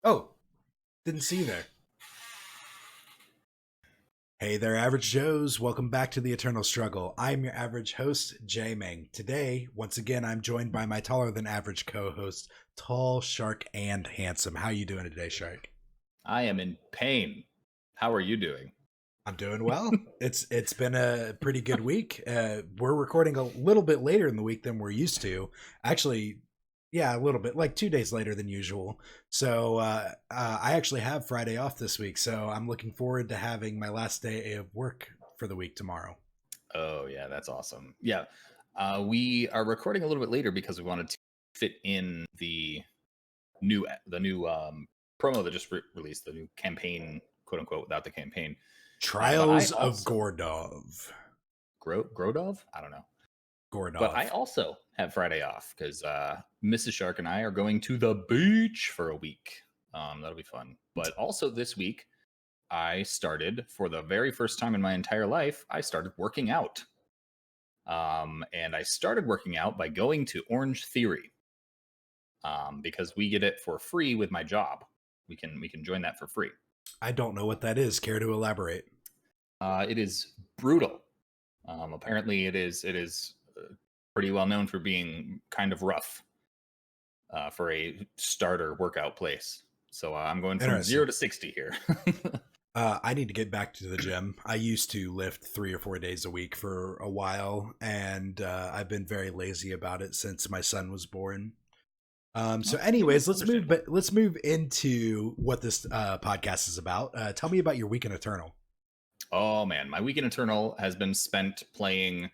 Oh, didn't see you there. Hey there, Average Joes. Welcome back to the Eternal Struggle. I'm your average host, JayMang. Today, once again, I'm joined by my taller than average co-host, Tall, Shark, and Handsome. How you doing today, Shark? I am in pain. How are you doing? I'm doing well. It's been a pretty good week. We're recording a little bit later in the week than we're used to. Actually, yeah, a little bit, like 2 days later than usual. So I actually have Friday off this week, so I'm looking forward to having my last day of work for the week tomorrow. Oh yeah, that's awesome. Yeah, we are recording a little bit later because we wanted to fit in the new promo that just released, the new campaign, quote unquote, without the campaign. But I Trials of also Grodov. Grodov. I don't know. But I Gordov. also have Friday off because Mrs. Shark and I are going to the beach for a week. That'll be fun. But also this week, I started, for the very first time in my entire life, I started working out. And I started working out by going to Orange Theory, because we get it for free with my job. We can join that for free. I don't know what that is. Care to elaborate? It is brutal. Apparently, it is pretty well known for being kind of rough for a starter workout place. So I'm going from 0 to 60 here. I need to get back to the gym. I used to lift 3 or 4 days a week for a while, and I've been very lazy about it since my son was born. So, anyways, let's move into what this podcast is about. Tell me about your week in Eternal. Oh man, my week in Eternal has been spent playing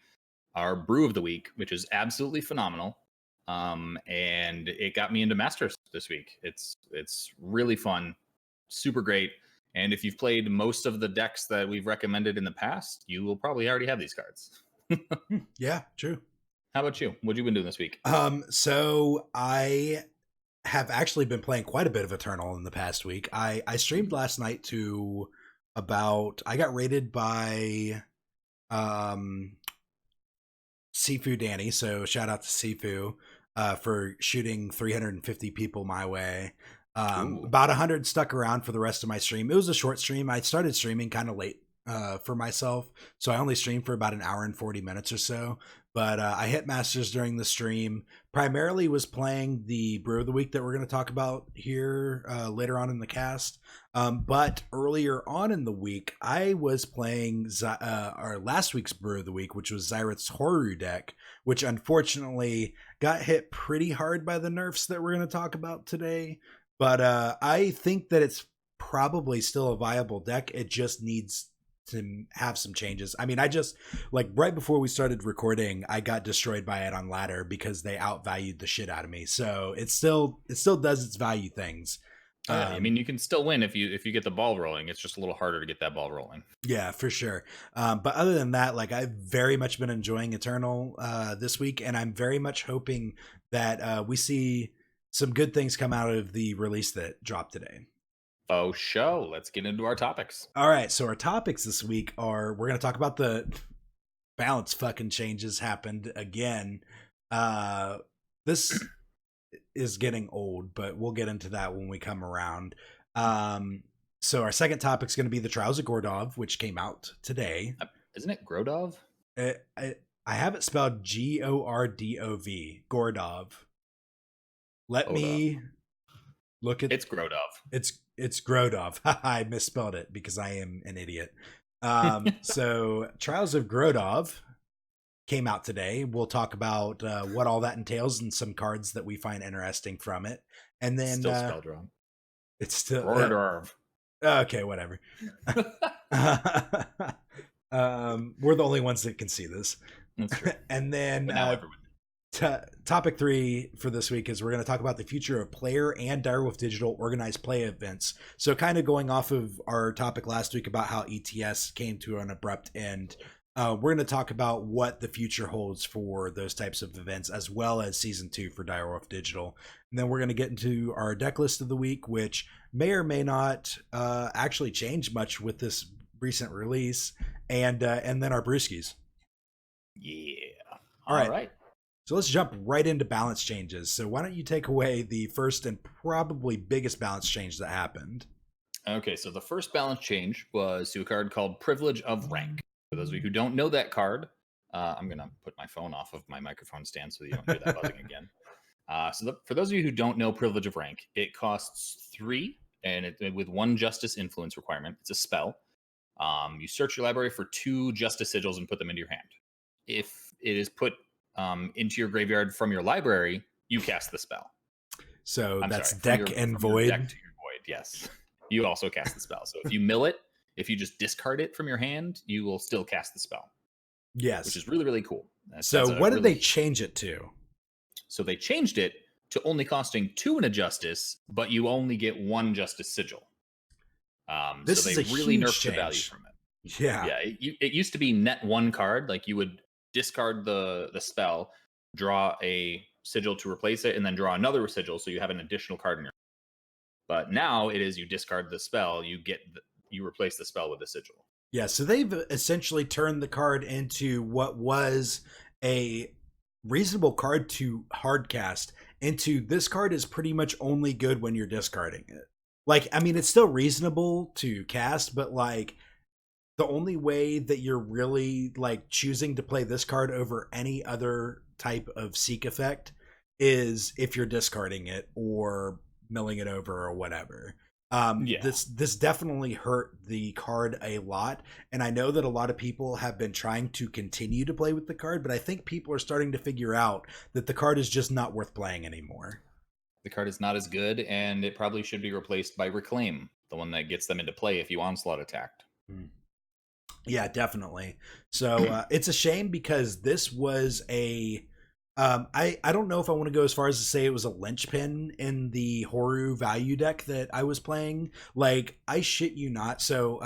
our brew of the week, which is absolutely phenomenal. And it got me into Masters this week. It's really fun, super great. And if you've played most of the decks that we've recommended in the past, you will probably already have these cards. Yeah, true. How about you? What have you been doing this week? So I have actually been playing quite a bit of Eternal in the past week. I streamed last night to I got rated by Sifu Danny, so shout out to Sifu for shooting 350 people my way. About 100 stuck around for the rest of my stream. It was a short stream. I started streaming kind of late for myself, so I only streamed for about an hour and 40 minutes or so. But I hit Masters during the stream. Primarily was playing the Brew of the Week that we're going to talk about here later on in the cast. But earlier on in the week, I was playing our last week's Brew of the Week, which was Zyrath's Horu deck, which unfortunately got hit pretty hard by the nerfs that we're going to talk about today. But I think that it's probably still a viable deck. It just needs to have some changes. I mean, I just, like, right before we started recording, I got destroyed by it on ladder because they outvalued the shit out of me. So it still does its value things. I mean, you can still win if you get the ball rolling. It's just a little harder to get that ball rolling. Yeah, for sure. But other than that, like, I've very much been enjoying Eternal this week, and I'm very much hoping that we see some good things come out of the release that dropped today. Oh, show. Let's get into our topics. All right, so our topics this week are, we're going to talk about the balance fucking changes happened again. This is getting old, but we'll get into that when we come around. So our second topic is going to be the Trials of Grodov, which came out today. Isn't it Grodov? I have it spelled Gordov. Gordov. Let me look at. It's Grodov. It's Grodov. I misspelled it because I am an idiot. So Trials of Grodov came out today. We'll talk about what all that entails and some cards that we find interesting from it. And then still spelled wrong. It's still Grodov. Okay, whatever. We're the only ones that can see this. That's true. And then now everyone. Topic 3 for this week is we're going to talk about the future of player and Direwolf Digital organized play events. So kind of going off of our topic last week about how ETS came to an abrupt end, we're going to talk about what the future holds for those types of events, as well as Season 2 for Direwolf Digital. And then we're going to get into our deck list of the week, which may or may not actually change much with this recent release, and then our brewskis. Yeah. All right. So let's jump right into balance changes. So why don't you take away the first and probably biggest balance change that happened? Okay, so the first balance change was to a card called Privilege of Rank. For those of you who don't know that card, I'm going to put my phone off of my microphone stand so you don't hear that buzzing again. For those of you who don't know Privilege of Rank, it costs 3, and with 1 Justice Influence requirement. It's a spell. You search your library for 2 Justice Sigils and put them into your hand. If it is put into your graveyard from your library, you cast the spell. So I'm that's sorry, deck and void. Deck to your void, yes. You also cast the spell. So if you mill it, if you just discard it from your hand, you will still cast the spell. Yes. Which is really, really cool. So what did they change it to? So they changed it to only costing 2 in a Justice, but you only get 1 Justice Sigil. This so is they a really huge nerfed change. the value from it. Yeah. Yeah. It used to be net 1 card. Like you would discard the spell, draw a sigil to replace it, and then draw another sigil so you have an additional card in your hand. But now it is you discard the spell, you replace the spell with a sigil. Yeah, so they've essentially turned the card into what was a reasonable card to hardcast into this card is pretty much only good when you're discarding it. Like, I mean, it's still reasonable to cast, but like the only way that you're really like choosing to play this card over any other type of seek effect is if you're discarding it or milling it over or whatever. This definitely hurt the card a lot, and I know that a lot of people have been trying to continue to play with the card, but I think people are starting to figure out that the card is just not worth playing anymore. The card is not as good, and it probably should be replaced by Reclaim, the one that gets them into play if you onslaught attacked. Yeah, definitely. So it's a shame because this was a I don't know if I want to go as far as to say it was a linchpin in the Horu value deck that I was playing. Like, I shit you not. So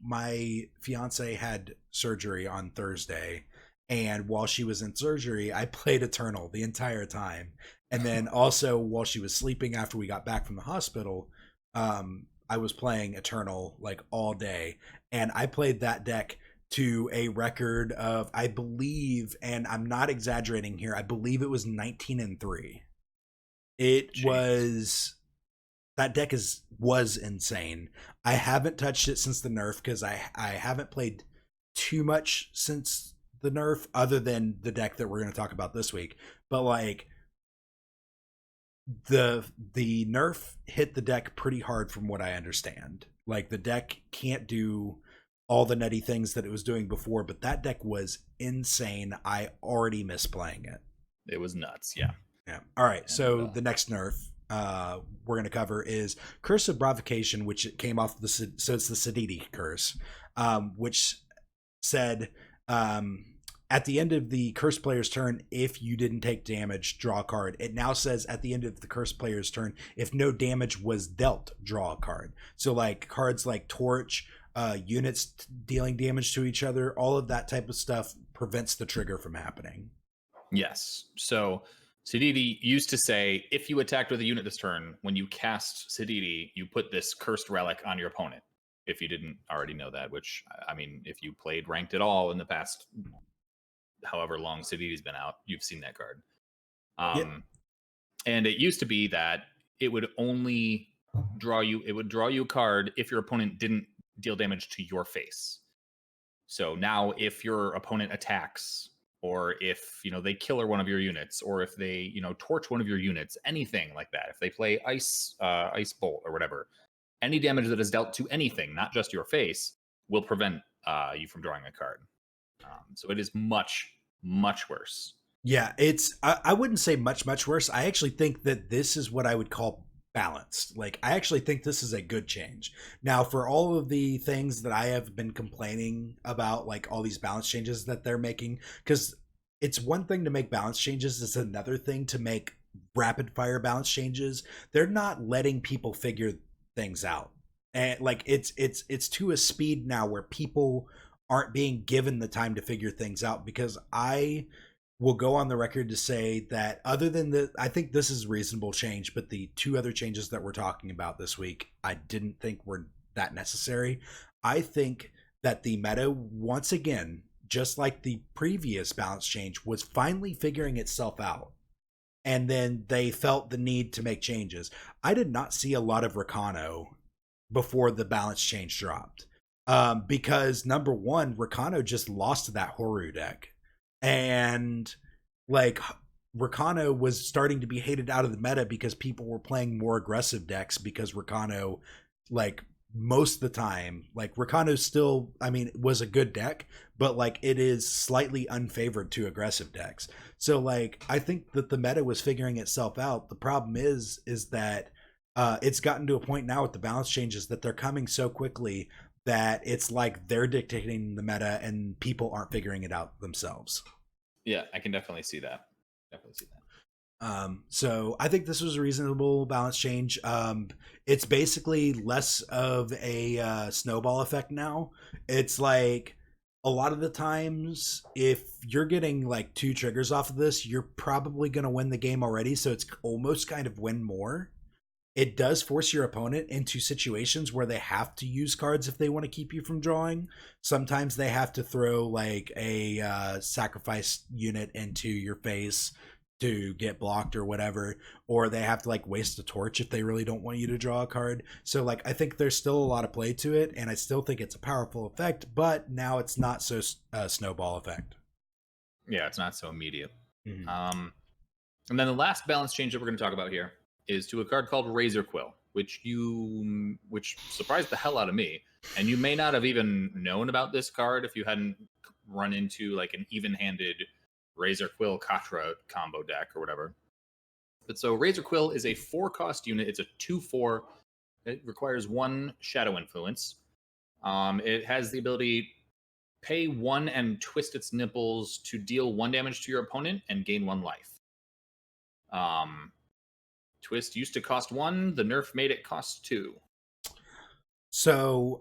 my fiance had surgery on Thursday, and while she was in surgery, I played Eternal the entire time. And then also while she was sleeping after we got back from the hospital, I was playing Eternal like all day, and I played that deck to a record of, I believe, and I'm not exaggerating here, I believe it was 19-3. It Jeez. was that deck was insane. I haven't touched it since the nerf because I haven't played too much since the nerf other than the deck that we're going to talk about this week. But like the nerf hit the deck pretty hard from what I understand. Like the deck can't do all the nutty things that it was doing before, but that deck was insane. I already miss playing it. It was nuts, yeah. All right, so the next nerf we're going to cover is Curse of Provocation, which came off so it's the Siditi curse, which said at the end of the cursed player's turn, if you didn't take damage, draw a card. It now says at the end of the cursed player's turn, if no damage was dealt, draw a card. So like cards like Torch, units dealing damage to each other, all of that type of stuff prevents the trigger from happening. Yes. So Siditi used to say, if you attacked with a unit this turn, when you cast Siditi, you put this cursed relic on your opponent. If you didn't already know that, which, I mean, if you played ranked at all in the past however long Siditi's been out, you've seen that card. And it used to be that it would only draw you a card if your opponent didn't deal damage to your face. So now if your opponent attacks, or if they killer one of your units, or if they torch one of your units, anything like that, if they play ice bolt or whatever, any damage that is dealt to anything, not just your face, will prevent you from drawing a card. So it is much worse. Yeah, I wouldn't say much worse. I actually think that this is what I would call balanced. Like, I actually think this is a good change. Now, for all of the things that I have been complaining about, like all these balance changes that they're making, because it's one thing to make balance changes, it's another thing to make rapid fire balance changes. They're not letting people figure things out, and like it's to a speed now where people aren't being given the time to figure things out. Because I will go on the record to say that other than I think this is reasonable change, but the 2 other changes that we're talking about this week, I didn't think were that necessary. I think that the meta, once again, just like the previous balance change, was finally figuring itself out. And then they felt the need to make changes. I did not see a lot of Rakano before the balance change dropped. Because number one, Rakano just lost that Horu deck. And like Rakano was starting to be hated out of the meta because people were playing more aggressive decks because Rakano, like most of the time, like Rakano still, I mean, was a good deck, but like it is slightly unfavored to aggressive decks. So like I think that the meta was figuring itself out. The problem is that it's gotten to a point now with the balance changes that they're coming so quickly that it's like they're dictating the meta and people aren't figuring it out themselves. Yeah, I can definitely see that. So I think this was a reasonable balance change. It's basically less of a snowball effect now. It's like a lot of the times, if you're getting like 2 triggers off of this, you're probably going to win the game already. So it's almost kind of win more. It does force your opponent into situations where they have to use cards if they want to keep you from drawing. Sometimes they have to throw like a sacrifice unit into your face to get blocked or whatever, or they have to like waste a torch if they really don't want you to draw a card. So like I think there's still a lot of play to it, and I still think it's a powerful effect, but now it's not so snowball effect. Yeah, it's not so immediate. Mm-hmm. And then the last balance change that we're going to talk about here is to a card called Razor Quill, which surprised the hell out of me. And you may not have even known about this card if you hadn't run into like an even-handed Razor Quill Katra combo deck or whatever. But so Razor Quill is a 4-cost unit. It's a 2/4. It requires 1 Shadow Influence. It has the ability pay 1 and twist its nipples to deal 1 damage to your opponent and gain 1 life. Twist used to cost 1. The nerf made it cost 2. So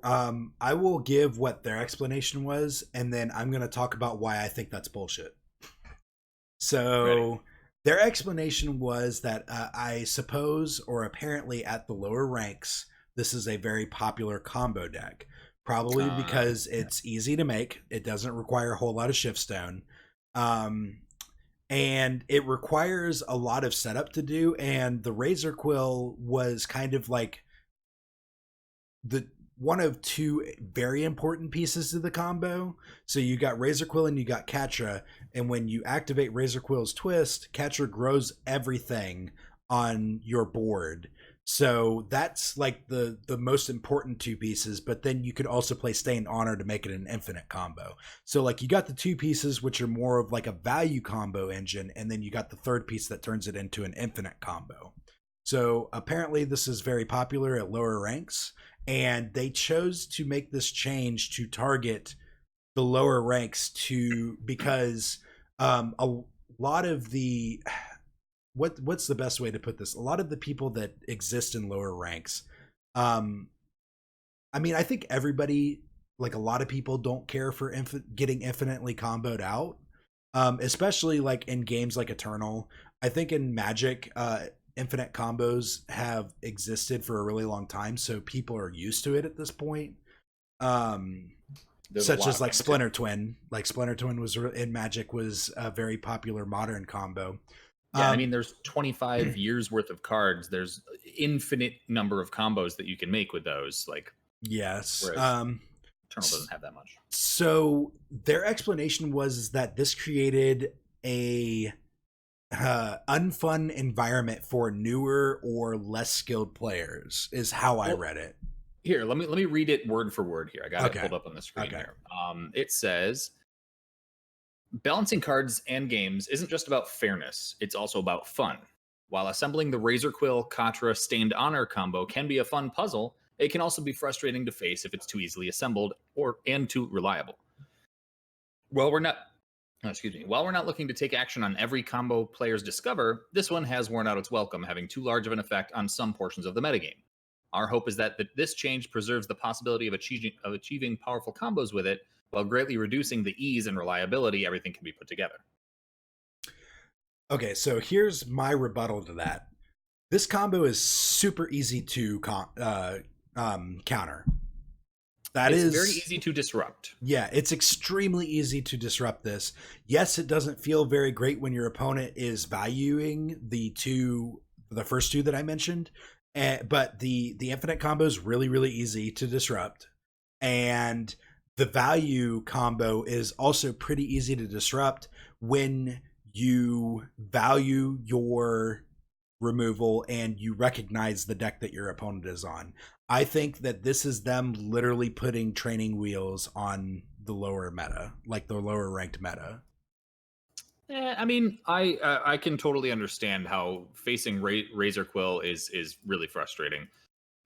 I will give what their explanation was, and then I'm going to talk about why I think that's bullshit. So Ready. Their explanation was that I suppose, or apparently at the lower ranks, this is a very popular combo deck. Probably because it's easy to make. It doesn't require a whole lot of shiftstone. And it requires a lot of setup to do. And the Razor Quill was kind of like the one of 2 very important pieces to the combo. So you got Razor Quill and you got Katra, and when you activate Razor Quill's twist, Katra grows everything on your board. So that's like the most important 2 pieces, but then you could also play Stained Honor to make it an infinite combo. So like you got the 2 pieces which are more of like a value combo engine, and then you got the 3rd piece that turns it into an infinite combo. So apparently this is very popular at lower ranks, and they chose to make this change to target the lower ranks because a lot of the what's the best way to put this? A lot of the people that exist in lower ranks, I mean, I think everybody, like a lot of people, don't care for getting infinitely comboed out, especially like in games like Eternal. I think in Magic, infinite combos have existed for a really long time, so people are used to it at this point. Such as like Splinter Twin. Like Splinter Twin was in Magic was a very popular modern combo. Yeah, I mean, there's 25 years worth of cards. There's infinite number of combos that you can make with those. Like, yes, Eternal doesn't have that much. So their explanation was that this created a unfun environment for newer or less skilled players. Is how I read it. Here, let me read it word for word. Here, I got it pulled up on the screen here. It says, balancing cards and games isn't just about fairness, it's also about fun. While assembling the Razor Quill Katra Stained Honor combo can be a fun puzzle, it can also be frustrating to face if it's too easily assembled and too reliable. While we're not looking to take action on every combo players discover, this one has worn out its welcome, having too large of an effect on some portions of the metagame. Our hope is that this change preserves the possibility of achieving powerful combos with it, while greatly reducing the ease and reliability everything can be put together. Okay, so here's my rebuttal to that. This combo is super easy to counter. That It's very is, easy to disrupt. yeah, it's extremely easy to disrupt this. Yes, it doesn't feel very great when your opponent is valuing the first two that I mentioned, but the infinite combo is really really easy to disrupt, and the value combo is also pretty easy to disrupt when you value your removal and you recognize the deck that your opponent is on. I think that this is them literally putting training wheels on the lower meta, like the lower ranked meta. I mean, I can totally understand how facing Razor Quill is really frustrating,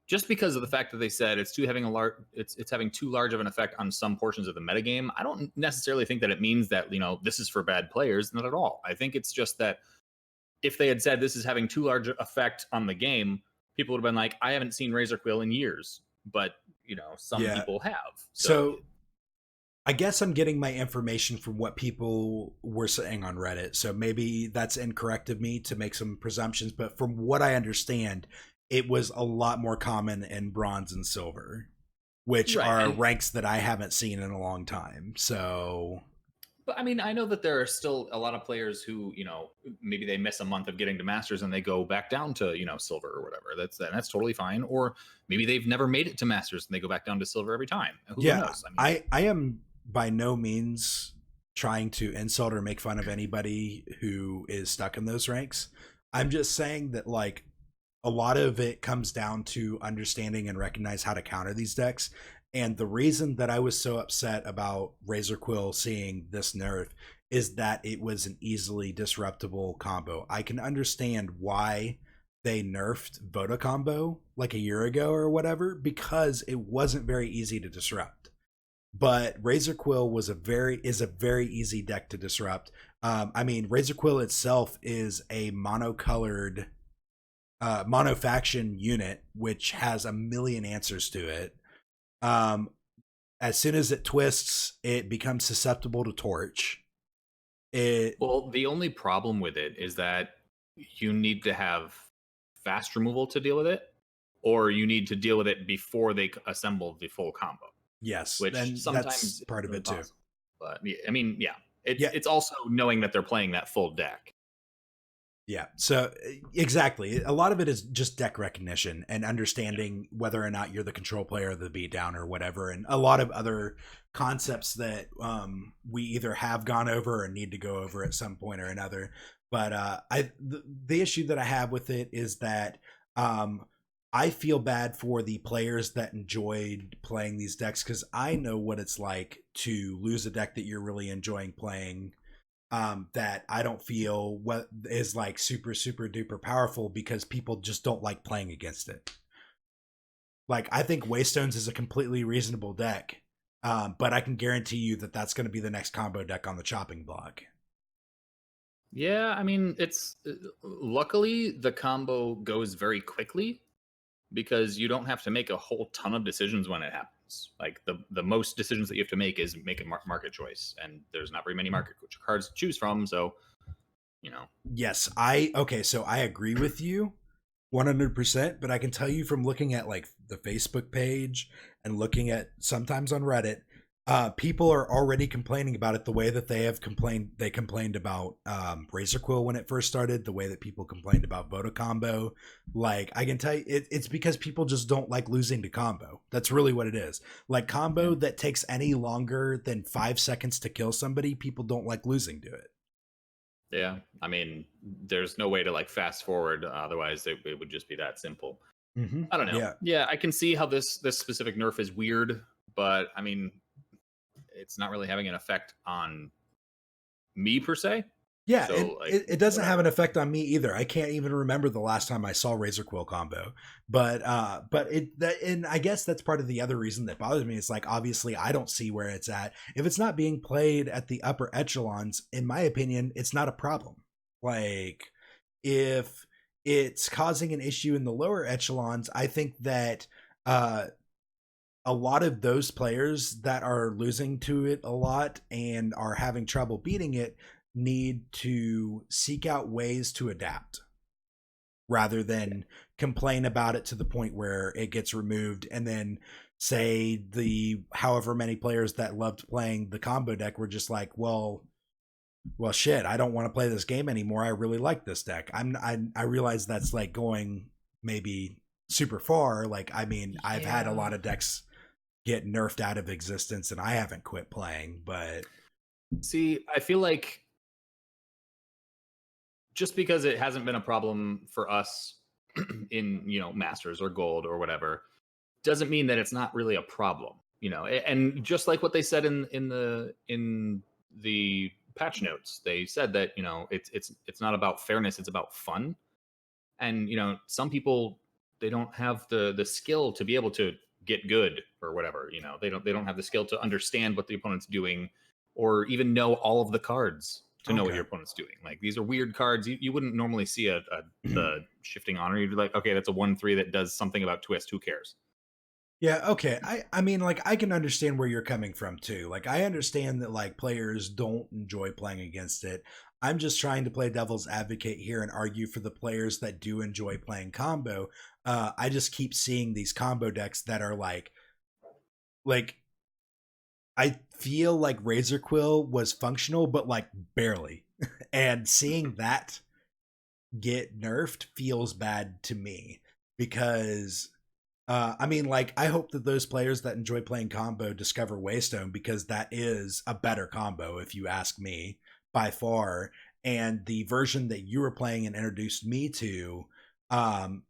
just because of the fact that they said it's having too large of an effect on some portions of the metagame. I don't necessarily think that it means that this is for bad players. Not at all. I think it's just that if they had said this is having too large effect on the game, people would have been like, I haven't seen Razor Quill in years, but some Yeah. people have. So I guess I'm getting my information from what people were saying on Reddit. So maybe that's incorrect of me to make some presumptions, but from what I understand, it was a lot more common in bronze and silver, which right, are and ranks that I haven't seen in a long time. So but I mean, I know that there are still a lot of players who, maybe they miss a month of getting to Masters and they go back down to, silver or whatever. That's totally fine. Or maybe they've never made it to Masters and they go back down to silver every time. Who yeah, knows? I mean, I am by no means trying to insult or make fun of anybody who is stuck in those ranks. I'm just saying that like a lot of it comes down to understanding and recognize how to counter these decks. And the reason that I was so upset about Razor Quill seeing this nerf is that it was an easily disruptible combo. I can understand why they nerfed Voda combo like a year ago or whatever, because it wasn't very easy to disrupt. But Razor Quill is a very easy deck to disrupt. I mean, Razor Quill itself is a monocolored monofaction unit, which has a million answers to it. Um, as soon as it twists, it becomes susceptible to torch. well, the only problem with it is that you need to have fast removal to deal with it, or you need to deal with it before they assemble the full combo. Yes, Which and that's sometimes part of isn't it too. possible. But I mean, yeah, Yeah, it's also knowing that they're playing that full deck. yeah. So exactly, a lot of it is just deck recognition and understanding whether or not you're the control player or the beatdown or whatever, and a lot of other concepts that we either have gone over or need to go over at some point or another. But the issue that I have with it is that I feel bad for the players that enjoyed playing these decks, because I know what it's like to lose a deck that you're really enjoying playing, that I don't feel what is like super super duper powerful because people just don't like playing against it. Like I think Waystones is a completely reasonable deck, but I can guarantee you that that's going to be the next combo deck on the chopping block. Yeah, I mean, it's luckily the combo goes very quickly because you don't have to make a whole ton of decisions when it happens. Like the most decisions that you have to make is make a market choice, and there's not very many market cards to choose from. So, Yes, so I agree with you 100%, but I can tell you from looking at like the Facebook page and looking at sometimes on Reddit, people are already complaining about it the way that they complained about Razor Quill when it first started, the way that people complained about Voda combo. Like I can tell you it's because people just don't like losing to combo. That's really what it is. Like combo that takes any longer than 5 seconds to kill somebody, people don't like losing to it. yeah, I mean, there's no way to like fast forward. Otherwise, it would just be that simple. Mm-hmm. I don't know. Yeah. Yeah, I can see how this specific nerf is weird, but I mean, it's not really having an effect on me per se. Yeah, So like, it doesn't have whatever. an effect on me either. I can't even remember the last time I saw Razor Quill combo. But and I guess that's part of the other reason that bothers me. It's like obviously I don't see where it's at. If it's not being played at the upper echelons, in my opinion, it's not a problem. Like if it's causing an issue in the lower echelons, I think that a lot of those players that are losing to it a lot and are having trouble beating it need to seek out ways to adapt rather than complain about it to the point where it gets removed, and then say the however many players that loved playing the combo deck were just like, well shit, I don't want to play this game anymore. I really like this deck. I realize that's like going maybe super far. Like, I mean, I've had a lot of decks get nerfed out of existence and I haven't quit playing, but see, I feel like just because it hasn't been a problem for us in, you know, Masters or Gold or whatever, doesn't mean that it's not really a problem, you know. And just like what they said in the patch notes, they said that, you know, it's not about fairness, it's about fun. And, you know, some people, they don't have the skill to be able to get good or whatever, you know. They don't have the skill to understand what the opponent's doing, or even know all of the cards to know what your opponent's doing. Like, these are weird cards. You wouldn't normally see a shifting honor. You'd be like, okay, that's a 1/3 that does something about twist. Who cares? yeah, okay. I mean, like, I can understand where you're coming from too. Like, I understand that like players don't enjoy playing against it. I'm just trying to play devil's advocate here and argue for the players that do enjoy playing combo. I just keep seeing these combo decks that are like I feel like Razor Quill was functional, but like barely. And seeing that get nerfed feels bad to me because I mean, like, I hope that those players that enjoy playing combo discover Waystone, because that is a better combo, if you ask me, by far. And the version that you were playing and introduced me to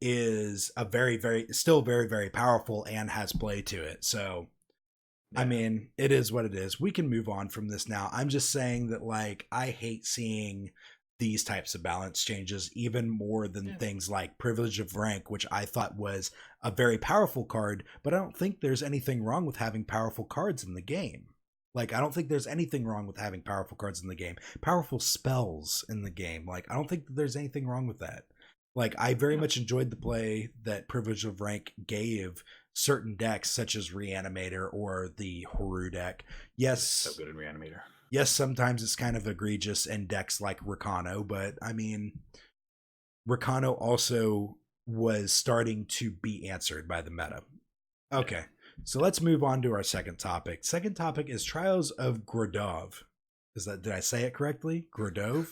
is a still very, very powerful and has play to it. So, I mean, it is what it is. We can move on from this now. I'm just saying that, like, I hate seeing these types of balance changes even more than things like Privilege of Rank, which I thought was a very powerful card, but I don't think there's anything wrong with having powerful cards in the game. Like, I don't think there's anything wrong with having powerful cards in the game. Powerful spells in the game. Like, I don't think that there's anything wrong with that. Like, I very much enjoyed the play that Privilege of Rank gave certain decks, such as Reanimator or the Horu deck. Yes. So good in Reanimator. Yes, sometimes it's kind of egregious in decks like Rakano, but I mean, Rakano also was starting to be answered by the meta. Okay, so let's move on to our second topic. Second topic is Trials of Grodov. Did I say it correctly? Grodov?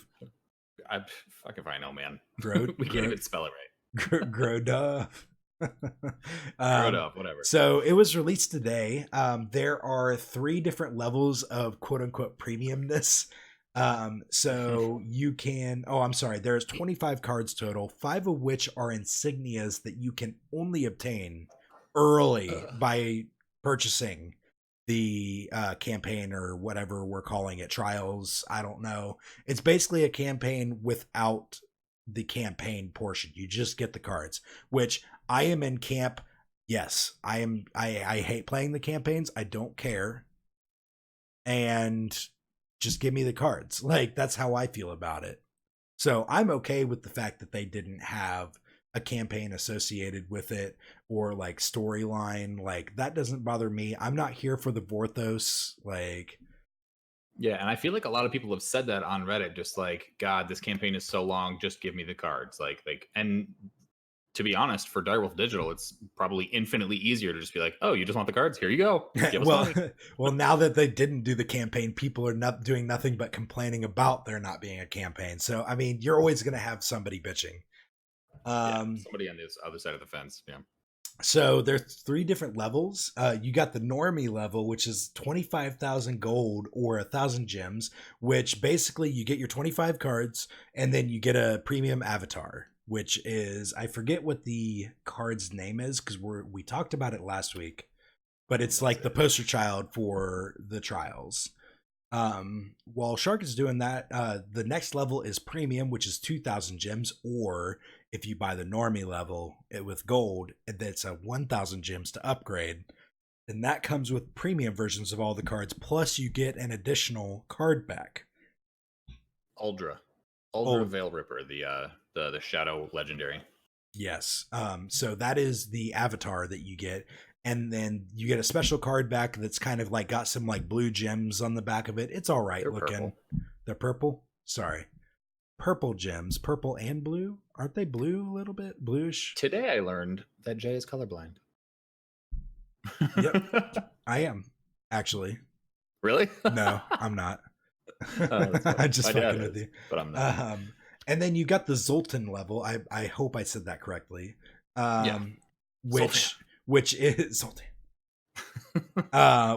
Fuck if I know, man. We can't even spell it right. Grodov. Whatever. So it was released today. There are 3 different levels of quote unquote premiumness. So you can, I'm sorry, there's 25 cards total, 5 of which are insignias that you can only obtain early by purchasing the campaign, or whatever we're calling it, trials. I don't know. It's basically a campaign without the campaign portion. You just get the cards, which I am in camp. Yes, I am. I hate playing the campaigns. I don't care. And just give me the cards. Like, that's how I feel about it. So I'm okay with the fact that they didn't have a campaign associated with it, or like storyline. Like, that doesn't bother me. I'm not here for the Vorthos. Like, yeah, and I feel like a lot of people have said that on Reddit, just like, God, this campaign is so long, just give me the cards. Like, and to be honest, for Direwolf Digital, it's probably infinitely easier to just be like, oh, you just want the cards? Here you go. Give us money. Well, now that they didn't do the campaign, people are not doing nothing but complaining about there not being a campaign. So, I mean, you're always going to have somebody bitching. Somebody on this other side of the fence. Yeah. So there's 3 different levels. You got the normie level, which is 25,000 gold or 1,000 gems, which basically you get your 25 cards and then you get a premium avatar, which is, I forget what the card's name is because we talked about it last week, but it's like the poster child for the trials. While Shark is doing that, the next level is premium, which is 2,000 gems, or if you buy the normie level with gold, that's a 1,000 gems to upgrade. And that comes with premium versions of all the cards, plus you get an additional card back. Uldra Veil Ripper, the Shadow Legendary. Yes. So that is the avatar that you get. And then you get a special card back that's kind of like got some like blue gems on the back of it. It's all right looking. Purple. They're purple? Sorry. Purple gems. Purple and blue? aren't they blue a little bit? Bluish? Today I learned that Jay is colorblind. Yep, I am, actually. Really? No, I'm not. That's funny. I'm just My dad fucking with is, you. but I'm not. And then you got the Zoltan level. I hope I said that correctly. Yeah. Which is Zoltan.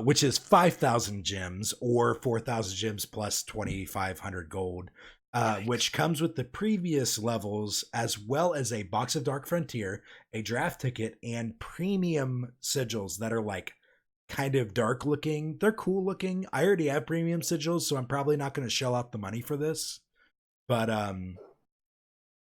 Which is 5,000 gems or 4,000 gems plus 2,500 gold, which comes with the previous levels, as well as a box of Dark Frontier, a draft ticket, and premium sigils that are like kind of dark looking. They're cool looking. I already have premium sigils, so I'm probably not going to shell out the money for this. But I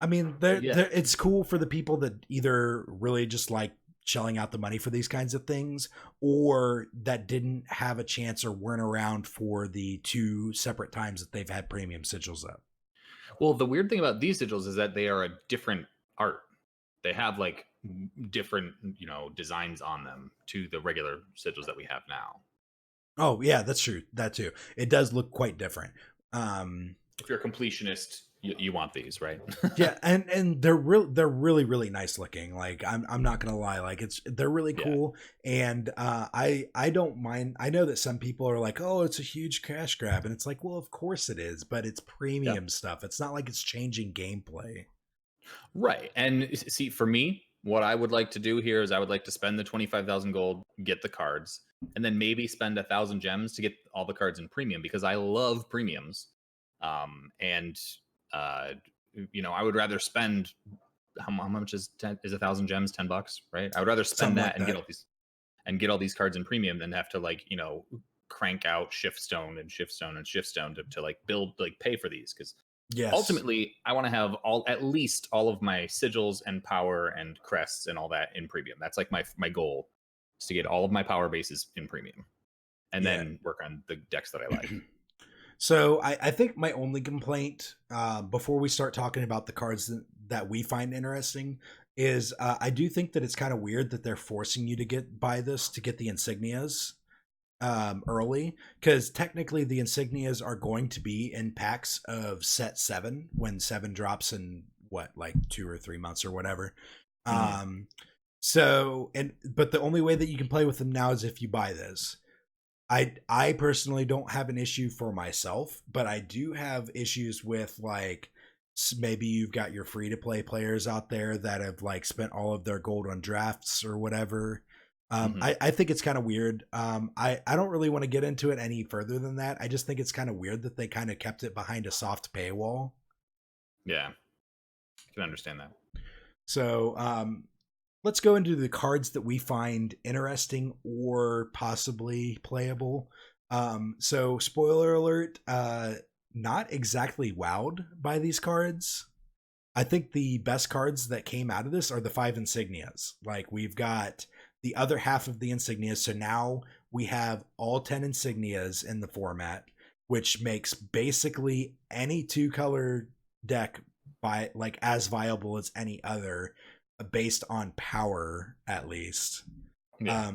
mean, it's cool for the people that either really just like shelling out the money for these kinds of things, or that didn't have a chance or weren't around for the 2 separate times that they've had premium sigils up. Well, the weird thing about these sigils is that they are a different art. They have like different, designs on them to the regular sigils that we have now. Oh yeah, that's true. That too. It does look quite different. If you're a completionist, you want these, right? Yeah, and they're really nice looking. Like I'm not gonna lie, like they're really cool, and I don't mind. I know that some people are like, oh, it's a huge cash grab, and it's like, well, of course it is, but it's premium stuff. It's not like it's changing gameplay. Right. And see, for me, what I would like to do here is I would like to spend the 25,000 gold, get the cards, and then maybe spend 1,000 gems to get all the cards in premium, because I love premiums. I would rather spend how much is 1,000 gems, $10, right? I would rather spend that and get all these cards in premium than have to crank out shiftstone to like build, like pay for these, because ultimately I want to have at least all of my sigils and power and crests and all that in premium. That's like my goal, is to get all of my power bases in premium and then work on the decks that I like. So I think my only complaint, before we start talking about the cards that we find interesting, is I do think that it's kind of weird that they're forcing you to buy this to get the insignias early, because technically the insignias are going to be in packs of set 7 when 7 drops in like 2 or 3 months or whatever. But the only way that you can play with them now is if you buy this. I personally don't have an issue for myself, but I do have issues with, like, maybe you've got your free to play players out there that have like spent all of their gold on drafts or whatever. I think it's kind of weird. I don't really want to get into it any further than that. I just think it's kind of weird that they kind of kept it behind a soft paywall. Yeah, I can understand that. So let's go into the cards that we find interesting or possibly playable. So spoiler alert, not exactly wowed by these cards. I think the best cards that came out of this are the 5 insignias. Like, we've got the other half of the insignias, so now we have all 10 insignias in the format, which makes basically any 2-color deck as viable as any other, based on power, at least.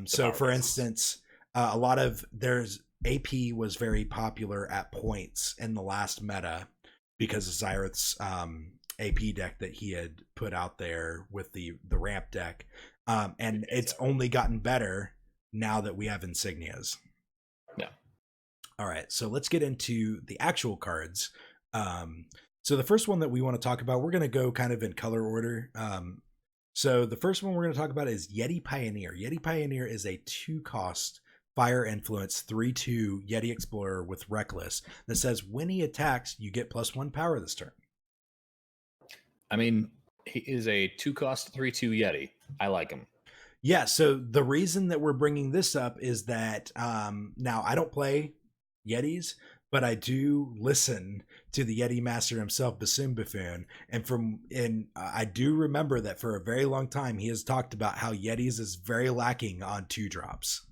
So for instance, there's AP was very popular at points in the last meta because of Xyrath's AP deck that he had put out there with the ramp deck, and it's only gotten better now that we have insignias. All right, so let's get into the actual cards. So the first one that we want to talk about, we're going to go kind of in color order. So the first one we're going to talk about is Yeti Pioneer. Yeti Pioneer is a 2-cost fire influence 3/2 Yeti Explorer with Reckless that says when he attacks, you get +1 power this turn. I mean, he is a 2-cost 3/2 Yeti. I like him. Yeah, so the reason that we're bringing this up is that now I don't play Yetis, but I do listen to the Yeti master himself, Bassoon Buffoon, and I do remember that for a very long time he has talked about how Yetis is very lacking on 2-drops.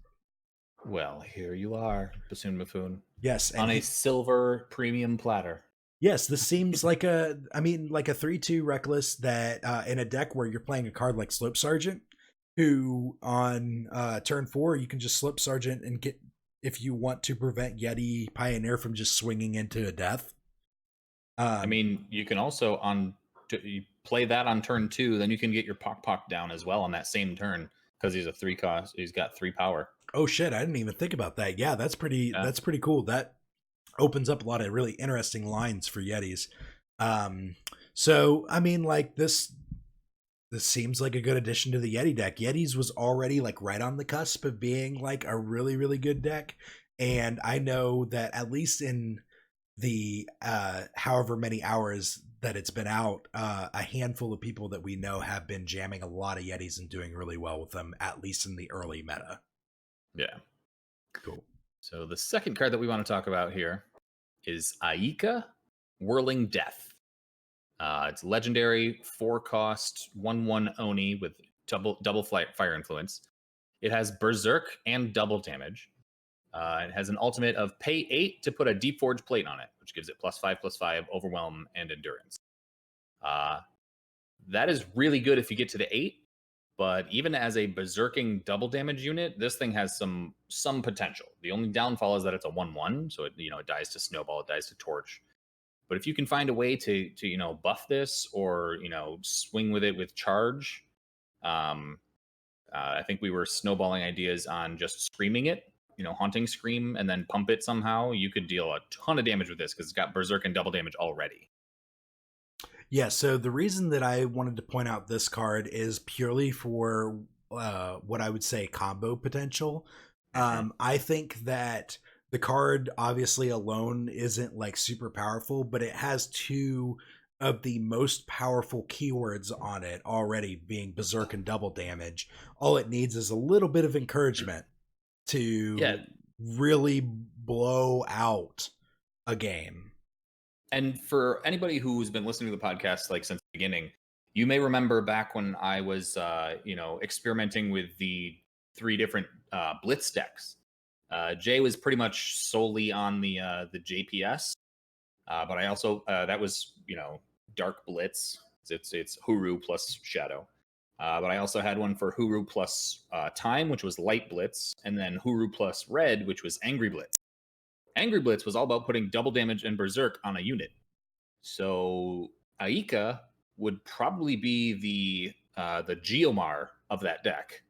Well, here you are, Bassoon Buffoon. Yes, on a silver premium platter. Yes, this seems like a 3/2 Reckless that in a deck where you're playing a card like Slope Sergeant, who on turn 4 you can just Slope Sergeant and get, if you want to prevent Yeti Pioneer from just swinging into a death. I mean, you can also play that on turn 2, then you can get your Pok down as well on that same turn because he's a 3 cost. He's got 3 power. Oh shit, I didn't even think about that. Yeah, that's pretty cool. That opens up a lot of really interesting lines for Yetis. So I mean, like this seems like a good addition to the Yeti deck. Yetis was already like right on the cusp of being like a really, really good deck. And I know that at least in the however many hours that it's been out, a handful of people that we know have been jamming a lot of Yetis and doing really well with them, at least in the early meta. Yeah. Cool. So the second card that we want to talk about here is Aika, Whirling Death. It's legendary, 4-cost, 1/1 Oni with double fire influence. It has Berserk and double damage. It has an ultimate of pay 8 to put a Deep Forge plate on it, which gives it +5/+5, Overwhelm, and Endurance. That is really good if you get to the 8, but even as a berserking double damage unit, this thing has some potential. The only downfall is that it's a 1/1, so it dies to Snowball, it dies to Torch. But if you can find a way to buff this or swing with it with Charge, I think we were snowballing ideas on just screaming it, Haunting Scream, and then pump it somehow. You could deal a ton of damage with this because it's got Berserk and double damage already. Yeah, so the reason that I wanted to point out this card is purely for what I would say combo potential. I think that the card obviously alone isn't like super powerful, but it has 2 of the most powerful keywords on it already, being Berserk and double damage. All it needs is a little bit of encouragement to really blow out a game. And for anybody who's been listening to the podcast like since the beginning, you may remember back when I was experimenting with the 3 different blitz decks. Jay was pretty much solely on the JPS, but I also that was Dark Blitz. It's Huru plus Shadow. But I also had one for Huru plus Time, which was Light Blitz, and then Huru plus Red, which was Angry Blitz. Angry Blitz was all about putting double damage and Berserk on a unit. So Aika would probably be the Geomar of that deck.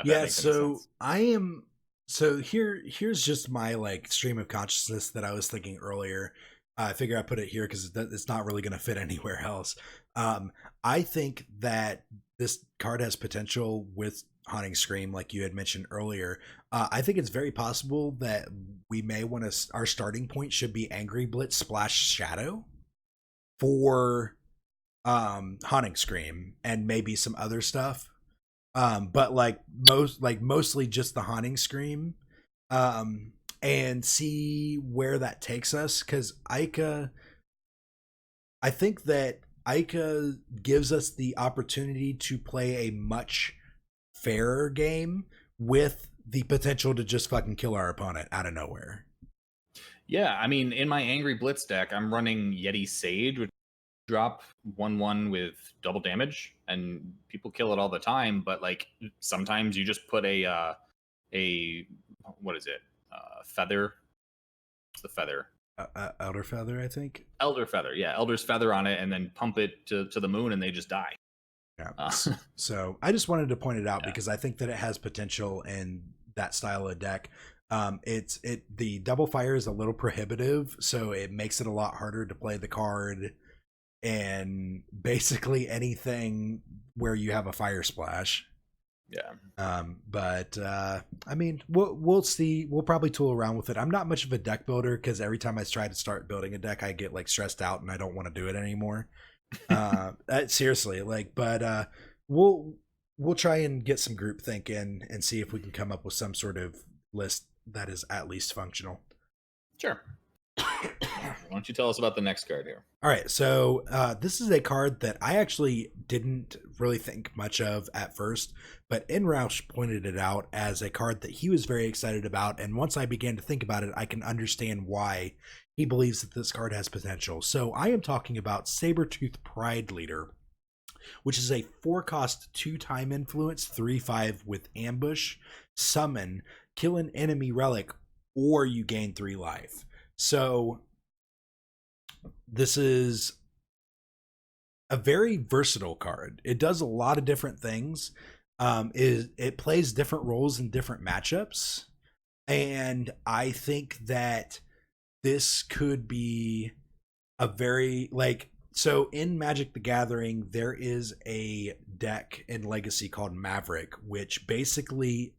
Yeah, so I am. So here's just my like stream of consciousness that I was thinking earlier. I figure I put it here because it's not really going to fit anywhere else. I think that this card has potential with Haunting Scream, like you had mentioned earlier. I think it's very possible that we may want to. Our starting point should be Angry Blitz Splash Shadow for Haunting Scream and maybe some other stuff. But mostly just the Haunting Scream. And see where that takes us, because I think that Aika gives us the opportunity to play a much fairer game with the potential to just fucking kill our opponent out of nowhere. Yeah, I mean, in my Angry Blitz deck, I'm running Yeti Sage, which drop 1/1 with double damage, and people kill it all the time. But like sometimes you just put a what is it? Feather. What's the feather? Elder Feather, I think. Elder Feather, yeah, Elder's Feather on it, and then pump it to the moon, and they just die. Yeah. So I just wanted to point it out because I think that it has potential in that style of deck. The double fire is a little prohibitive, so it makes it a lot harder to play the card. And basically anything where you have a fire splash. Yeah. But I mean, we'll see. We'll probably tool around with it. I'm not much of a deck builder because every time I try to start building a deck, I get like stressed out and I don't want to do it anymore. Seriously, but we'll try and get some group thinking and see if we can come up with some sort of list that is at least functional. Sure. Why don't you tell us about the next card here? All right, so this is a card that I actually didn't really think much of at first, but Inroush pointed it out as a card that he was very excited about, and once I began to think about it, I can understand why he believes that this card has potential. So I am talking about Sabertooth Pride Leader, which is a 4-cost 2-time influence, 3/5 with ambush, summon, kill an enemy relic, or you gain 3 life. So this is a very versatile card. It does a lot of different things. It plays different roles in different matchups, and I think that this could be a very like so in Magic the Gathering there is a deck in Legacy called Maverick, which basically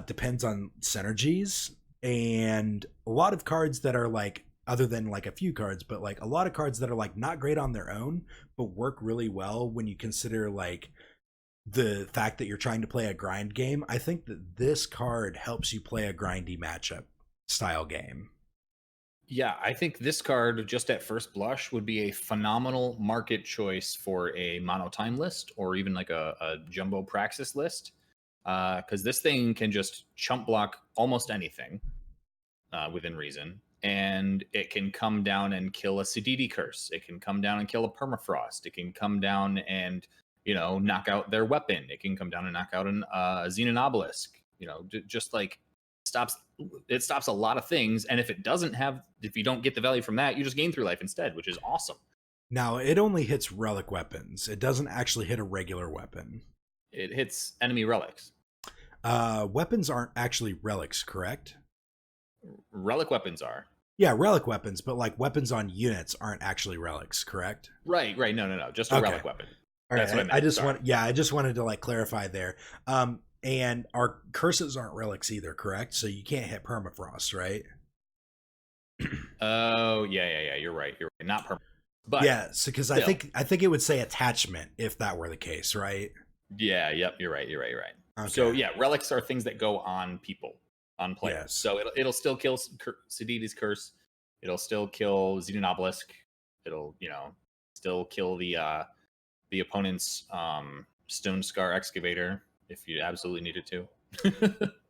depends on synergies, and a lot of cards that are like, other than like a few cards, but like a lot of cards that are like not great on their own but work really well when you consider like the fact that you're trying to play a grind game. I think that this card helps you play a grindy matchup style game. Yeah, I think this card, just at first blush, would be a phenomenal market choice for a mono time list or even like a jumbo praxis list. Because this thing can just chump block almost anything within reason. And it can come down and kill a Siditi Curse. It can come down and kill a Permafrost. It can come down and, knock out their weapon. It can come down and knock out a Xenon Obelisk. Just like stops a lot of things. And if you don't get the value from that, you just gain 3 life instead, which is awesome. Now, it only hits relic weapons. It doesn't actually hit a regular weapon. It hits enemy relics. Weapons aren't actually relics, correct? Relic weapons are. Yeah, relic weapons, but like weapons on units aren't actually relics, correct? Right. No. Just a relic weapon. All right. I just wanted to like clarify there. And our curses aren't relics either, correct? So you can't hit permafrost, right? Oh, yeah. You're right. Not permafrost. But yeah, so because I think it would say attachment if that were the case, right? Yeah. Yep. You're right. Okay. So yeah, relics are things that go on people, on players. Yes. So it'll still kill Siditi's Curse. It'll still kill Xenon Obelisk. It'll still kill the opponent's Stone Scar Excavator if you absolutely needed to.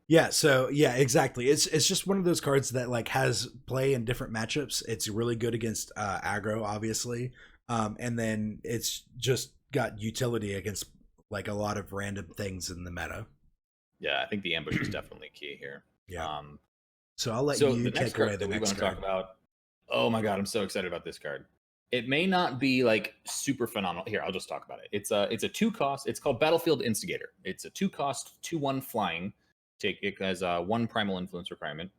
Yeah, so yeah, exactly. It's just one of those cards that like has play in different matchups. It's really good against aggro, obviously, and then it's just got utility against like a lot of random things in the meta. Yeah, I think the ambush is definitely key here. Yeah. So I'll let you take away the next card. We want to talk about. Oh my god, I'm so excited about this card. It may not be like super phenomenal. Here, I'll just talk about it. It's a 2-cost. It's called Battlefield Instigator. It's a 2-cost, 2/1 flying. It has 1 primal influence requirement.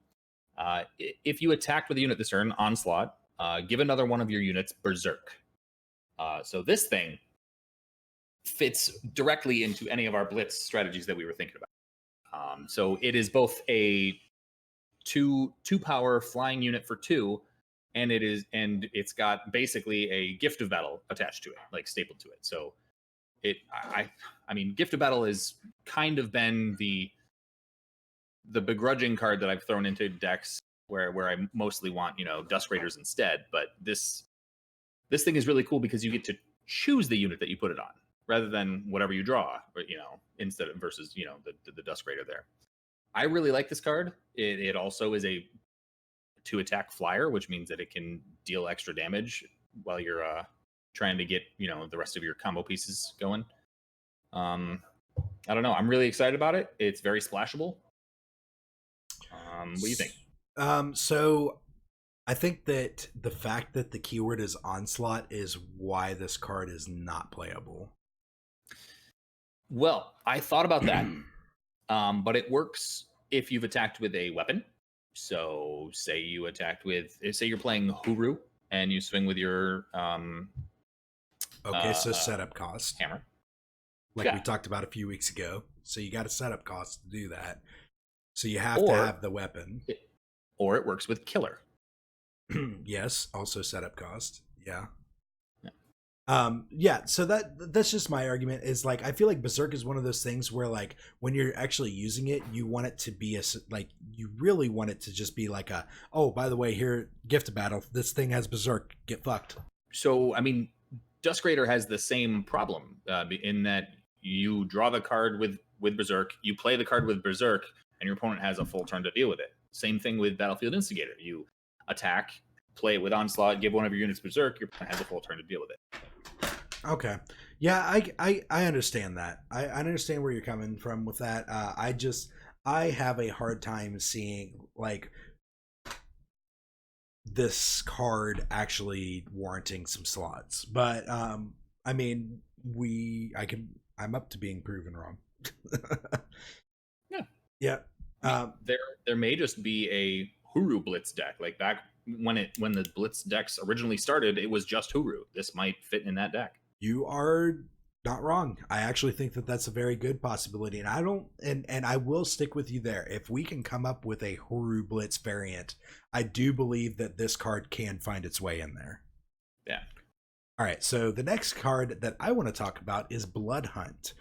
If you attacked with a unit this turn, onslaught, give another one of your units berserk. So this thing fits directly into any of our blitz strategies that we were thinking about. So it is both a 2 power flying unit for 2, and it's got basically a Gift of Battle attached to it, like stapled to it. So I mean, Gift of Battle has kind of been the begrudging card that I've thrown into decks where I mostly want, Dusk Raiders instead. But this thing is really cool because you get to choose the unit that you put it on rather than whatever you draw, instead of versus, the Dusk Raider there. I really like this card. It also is a 2-attack flyer, which means that it can deal extra damage while you're trying to get, the rest of your combo pieces going. I don't know. I'm really excited about it. It's very splashable. What do you think? So I think that the fact that the keyword is onslaught is why this card is not playable. Well, I thought about that, but it works if you've attacked with a weapon. So say you're playing Huru and you swing with your so setup cost hammer, like we talked about a few weeks ago. So you got a setup cost to do that. So you have to have the weapon. Or it works with killer. Yes, also setup cost. Yeah. Yeah. So that's just my argument is like I feel like Berserk is one of those things where like when you're actually using it, you want it to be you really want it to just be like oh, by the way, here, Gift of Battle, this thing has Berserk, get fucked. So I mean, Dusk Raider has the same problem in that you draw the card with Berserk, you play the card with Berserk, and your opponent has a full turn to deal with it. Same thing with Battlefield Instigator. You attack, play it with Onslaught, give one of your units Berserk, your opponent has a full turn to deal with it. Okay. Yeah, I understand that. I understand where you're coming from with that. I have a hard time seeing, like, this card actually warranting some slots. But I mean, I'm up to being proven wrong. Yeah. Yeah. I mean, there may just be a Huru Blitz deck. Like back when the Blitz decks originally started, it was just Huru. This might fit in that deck. You are not wrong. I actually think that that's a very good possibility, and I don't, and I will stick with you there. If we can come up with a Huru Blitz variant, I do believe that this card can find its way in there. Yeah. All right, so the next card that I want to talk about is Blood Hunt.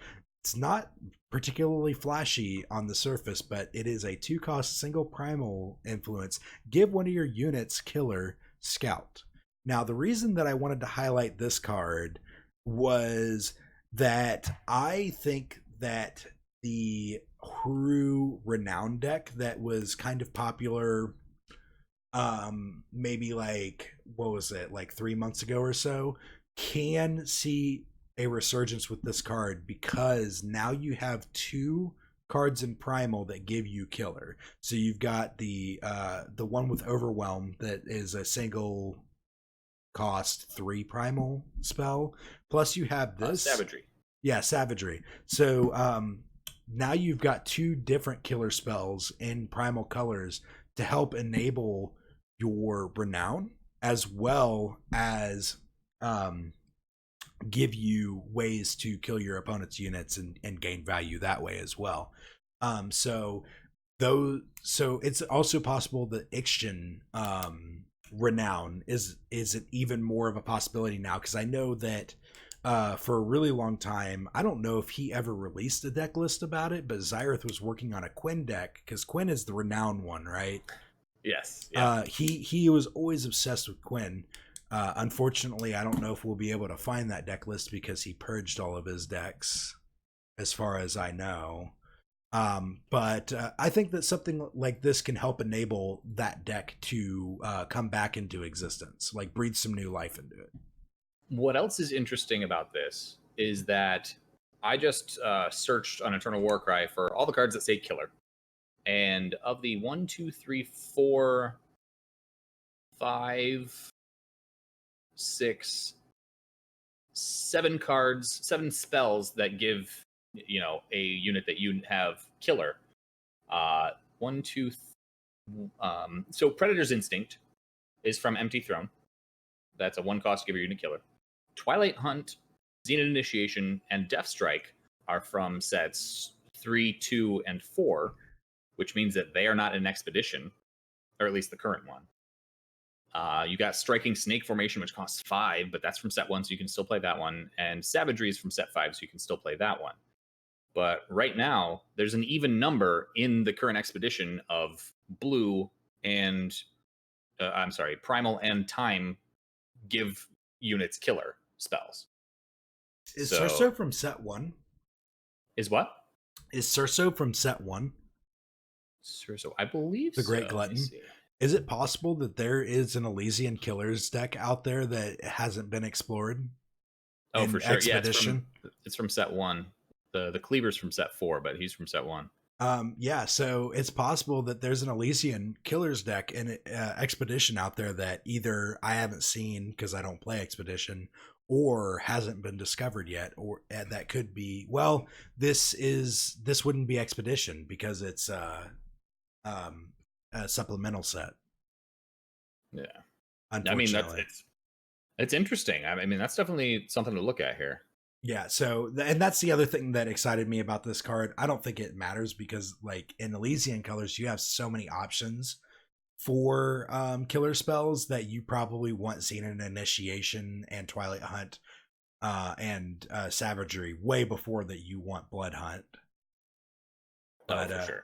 It's not particularly flashy on the surface, but it is a 2-cost single primal influence. Give one of your units killer scout. Now, the reason that I wanted to highlight this card was that I think that the Huru Renown deck that was kind of popular maybe like, what was it, like 3 months ago or so, can see a resurgence with this card because now you have 2 cards in primal that give you killer. So you've got the one with Overwhelm that is a single cost 3 primal spell, plus you have this Savagery. Yeah, Savagery. So now you've got 2 different killer spells in primal colors to help enable your renown, as well as give you ways to kill your opponent's units and gain value that way as well. So it's also possible that Ixchen renown is an even more of a possibility now, because I know that for a really long time, I don't know if he ever released a deck list about it, but Xyrath was working on a Quinn deck, because Quinn is the renown one, right? Yes. Yeah. He was always obsessed with Quinn. Unfortunately, I don't know if we'll be able to find that deck list because he purged all of his decks, as far as I know. But I think that something like this can help enable that deck to come back into existence, like breathe some new life into it. What else is interesting about this is that I just searched on Eternal Warcry for all the cards that say killer. And of the 1, 2, 3, 4, 5, 6, 7 cards, 7 spells that give, a unit that you have killer. 1, 2, so Predator's Instinct is from Empty Throne. That's a 1-cost give your unit killer. Twilight Hunt, Zenith Initiation, and Death Strike are from sets 3, 2, and 4, which means that they are not an expedition, or at least the current one. You got Striking Snake Formation, which costs 5, but that's from set 1, so you can still play that one. And Savagery is from set 5, so you can still play that one. But right now, there's an even number in the current expedition of blue and, primal and time give units killer spells. Is Cerso from set 1? Is what? Is Cerso from set 1? Cerso, I believe the Great Glutton. Is it possible that there is an Elysian Killers deck out there that hasn't been explored? Oh, for sure. Expedition? Yeah, it's from set 1. The Cleaver's from set 4, but he's from set 1. Yeah, so it's possible that there's an Elysian Killers deck in Expedition out there that either I haven't seen because I don't play Expedition, or hasn't been discovered yet, or that could be. Well, this wouldn't be Expedition because it's a supplemental set. Yeah, I mean it's interesting. I mean that's definitely something to look at here. Yeah, so and that's the other thing that excited me about this card. I don't think it matters because, like, in Elysian Colors, you have so many options for killer spells that you probably want seen in Initiation and Twilight Hunt and Savagery way before that you want Blood Hunt. But, for sure.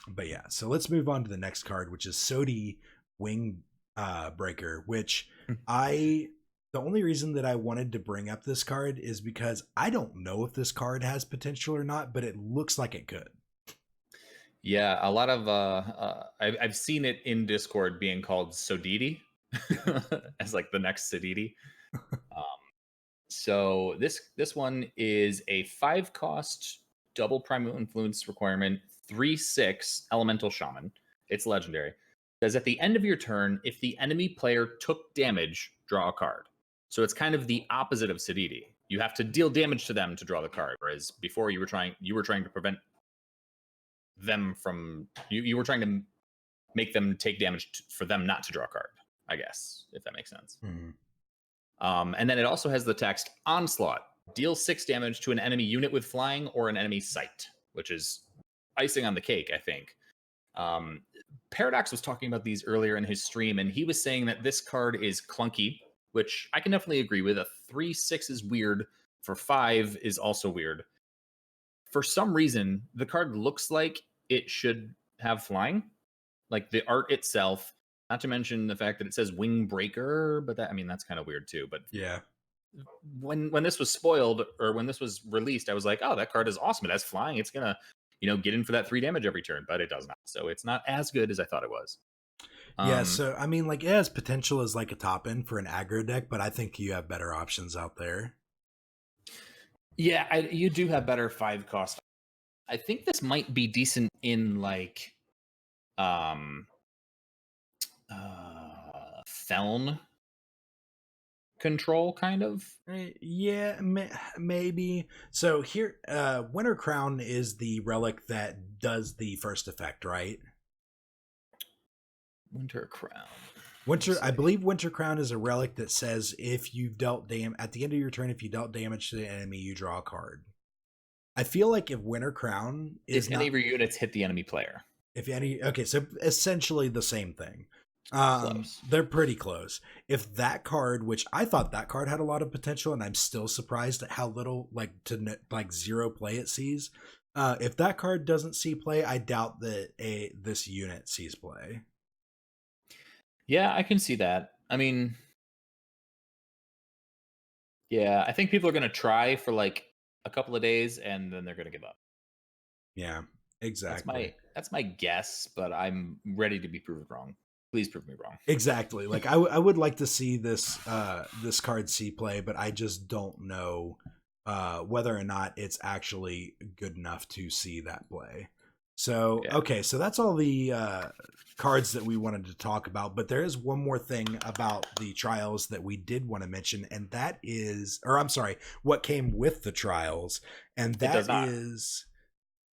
But yeah, so let's move on to the next card, which is Sodi Wing Breaker, which the only reason that I wanted to bring up this card is because I don't know if this card has potential or not, but it looks like it could. Yeah, a lot of I've seen it in Discord being called Sodidi as like the next Sadidi. So this one is a 5-cost double primal influence requirement, 3/6 elemental shaman. It's legendary. says at the end of your turn, if the enemy player took damage, draw a card. So it's kind of the opposite of Siditi. You have to deal damage to them to draw the card, whereas before you were trying to prevent them from you were trying to make them take damage for them not to draw a card, I guess, if that makes sense. And then it also has the text Onslaught. Deal 6 damage to an enemy unit with flying or an enemy sight, which is icing on the cake, I think. Paradox was talking about these earlier in his stream, and he was saying that this card is clunky, which I can definitely agree with. A 3/6 is weird. For 5 is also weird. For some reason, the card looks like it should have flying, like the art itself. Not to mention the fact that it says Wing Breaker, but that's kind of weird too. But yeah, when this was spoiled or when this was released, I was like, oh, that card is awesome. It has flying. It's gonna, get in for that 3 damage every turn, but it does not. So it's not as good as I thought it was. Yeah, so it has potential as like a top end for an aggro deck, but I think you have better options out there. Yeah, you do have better 5 cost. I think this might be decent in like Feln control, kind of. Yeah, maybe. So here, Winter Crown is the relic that does the first effect, right? Winter Crown. I believe Winter Crown is a relic that says if you've dealt at the end of your turn, if you dealt damage to the enemy, you draw a card. I feel like if Winter Crown is if any of your units hit the enemy player. Okay, so essentially the same thing. They're pretty close. If that card, which I thought that card had a lot of potential, and I'm still surprised at how little, zero play it sees. If that card doesn't see play, I doubt that this unit sees play. Yeah, I can see that. Yeah, I think people are going to try for like a couple of days and then they're going to give up. Yeah, exactly. That's my guess, but I'm ready to be proven wrong. Please prove me wrong. Exactly. Like I would like to see this card see play, but I just don't know whether or not it's actually good enough to see that play. So, yeah. Okay, so that's all the cards that we wanted to talk about, but there is one more thing about the trials that we did want to mention, and that is, or I'm sorry, what came with the trials, and that is,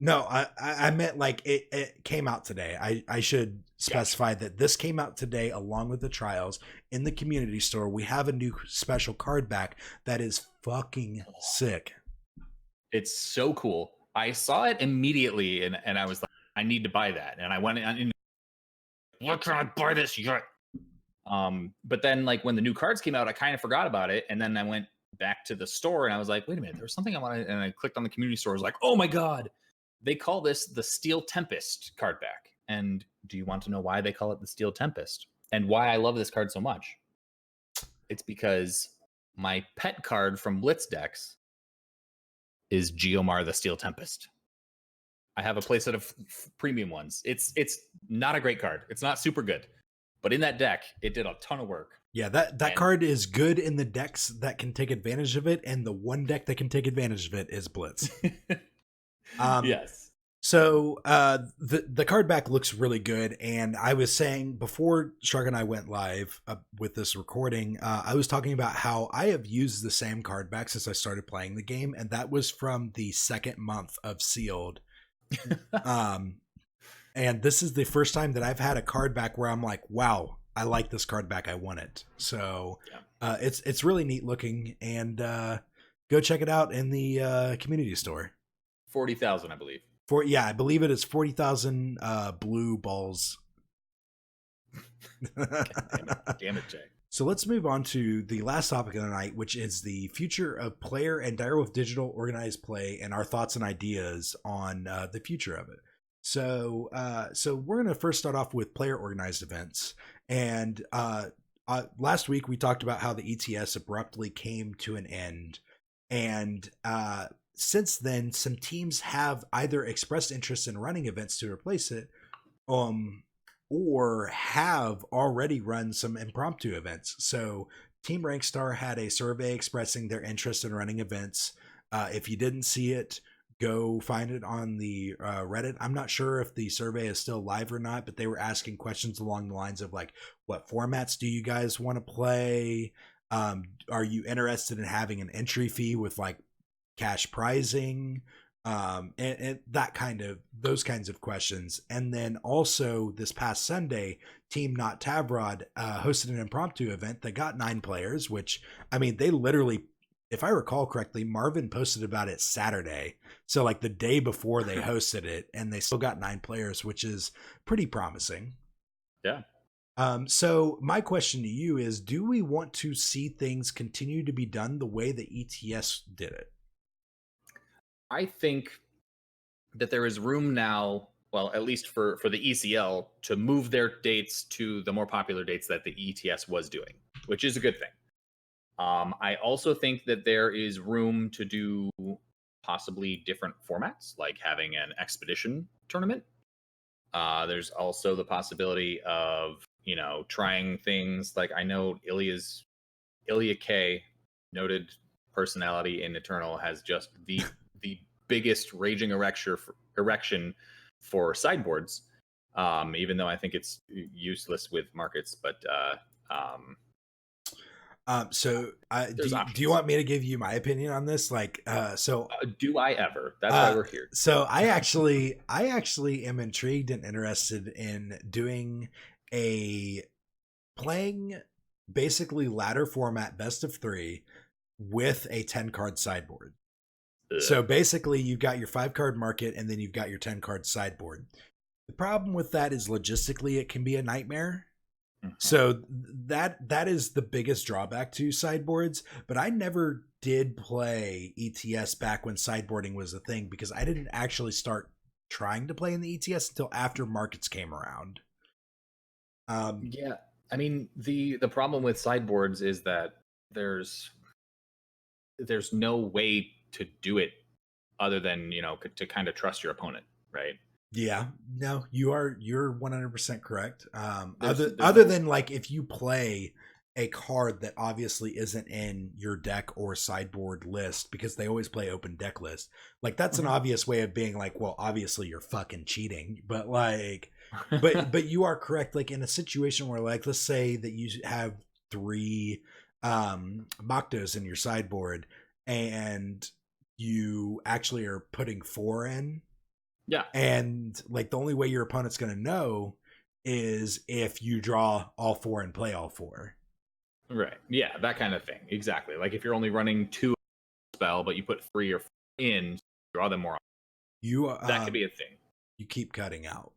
no, I meant like it came out today. I should specify that this came out today along with the trials in the community store. We have a new special card back that is fucking sick. It's so cool. I saw it immediately and I was like, I need to buy that. And I went in, where can I buy this yet? But then like when the new cards came out, I kind of forgot about it. And then I went back to the store and I was like, wait a minute, there's something I wanted. And I clicked on the community store. I was like, oh my God, they call this the Steel Tempest card back. And do you want to know why they call it the Steel Tempest and why I love this card so much? It's because my pet card from Blitz decks is Geomar the Steel Tempest. I have a playset of premium ones. It's not a great card. It's not super good. But in that deck, it did a ton of work. Yeah, that card is good in the decks that can take advantage of it, and the one deck that can take advantage of it is Blitz. Yes. So the card back looks really good, and I was saying before Shark and I went live with this recording, I was talking about how I have used the same card back since I started playing the game, and that was from the second month of Sealed. And this is the first time that I've had a card back where I'm like, wow, I like this card back, I want it. So it's really neat looking, and go check it out in the community store. 40,000, I believe. I believe it is 40,000 blue balls. Damn it, Jay. So let's move on to the last topic of the night, which is the future of player and Direwolf Digital organized play and our thoughts and ideas on the future of it. So we're going to first start off with player organized events. And last week we talked about how the ETS abruptly came to an end. And since then, some teams have either expressed interest in running events to replace it, or have already run some impromptu events. So Team Rankstar had a survey expressing their interest in running events. If you didn't see it, go find it on the Reddit. I'm not sure if the survey is still live or not, but they were asking questions along the lines of like, what formats do you guys want to play? Are you interested in having an entry fee with like cash prizing? And those kinds of questions. And then also this past Sunday, Team Not Tavrod hosted an impromptu event that got 9 players, which, I mean, they literally, if I recall correctly, Marvin posted about it Saturday. So like the day before they hosted it, and they still got 9 players, which is pretty promising. Yeah. So my question to you is, do we want to see things continue to be done the way the ETS did it? I think that there is room now, well, at least for the ECL, to move their dates to the more popular dates that the ETS was doing, which is a good thing. I also think that there is room to do possibly different formats, like having an expedition tournament. There's also the possibility of, trying things like, I know Ilya K, noted personality in Eternal, has just the biggest raging erection for sideboards. Even though I think it's useless with markets, but do you want me to give you my opinion on this? Like, do I ever? That's why we're here. So I actually am intrigued and interested in playing basically ladder format best of 3 with a 10 card sideboard. Ugh. So basically you've got your 5 card market and then you've got your 10 card sideboard. The problem with that is logistically it can be a nightmare. Mm-hmm. So that is the biggest drawback to sideboards, but I never did play ETS back when sideboarding was a thing, because I didn't actually start trying to play in the ETS until after markets came around. Yeah, I mean, the problem with sideboards is that there's no way to do it other than, to kind of trust your opponent, right? Yeah, no, you're 100% correct. Other than like if you play a card that obviously isn't in your deck or sideboard list, because they always play open deck list. Like that's an obvious way of being like, well, obviously you're fucking cheating, but like, but you are correct. Like in a situation where, like, let's say that you have 3 Moktos in your sideboard and you actually are putting 4 in. Yeah. And like the only way your opponent's going to know is if you draw all 4 and play all 4. Right. Yeah, that kind of thing. Exactly. Like if you're only running 2 spell, but you put 3 or 4 in, draw them more. That could be a thing. You keep cutting out.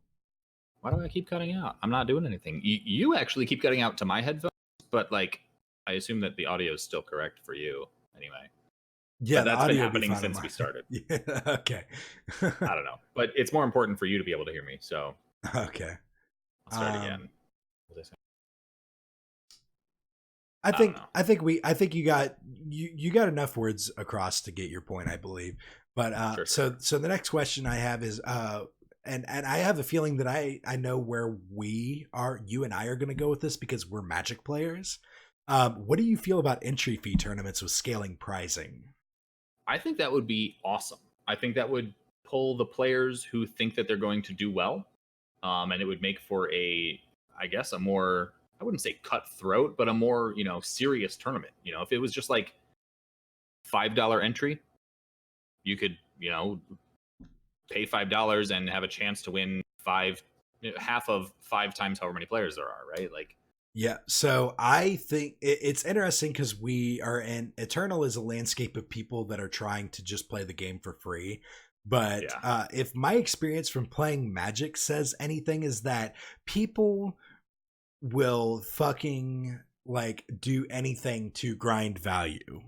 Why do I keep cutting out? I'm not doing anything. You actually keep cutting out to my headphones, but like I assume that the audio is still correct for you anyway. Yeah, but that's been happening since we started. Yeah, okay. I don't know, but it's more important for you to be able to hear me. So okay, I'll start again. I think you got enough words across to get your point, I believe. But sure. So the next question I have is and I have a feeling that I know where you and I are going to go with this, because we're Magic players. What do you feel about entry fee tournaments with scaling pricing? I think that would be awesome. I think that would pull the players who think that they're going to do well. And it would make for a more, I wouldn't say cutthroat, but a more, serious tournament. If it was just like $5 entry, you could, pay $5 and have a chance to win half of 5 times however many players there are, right? Like, yeah, so I think it's interesting because Eternal is a landscape of people that are trying to just play the game for free. But yeah. If my experience from playing Magic says anything, is that people will fucking like do anything to grind value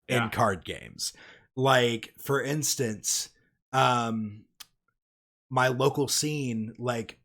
in card games. Like, for instance, my local scene, like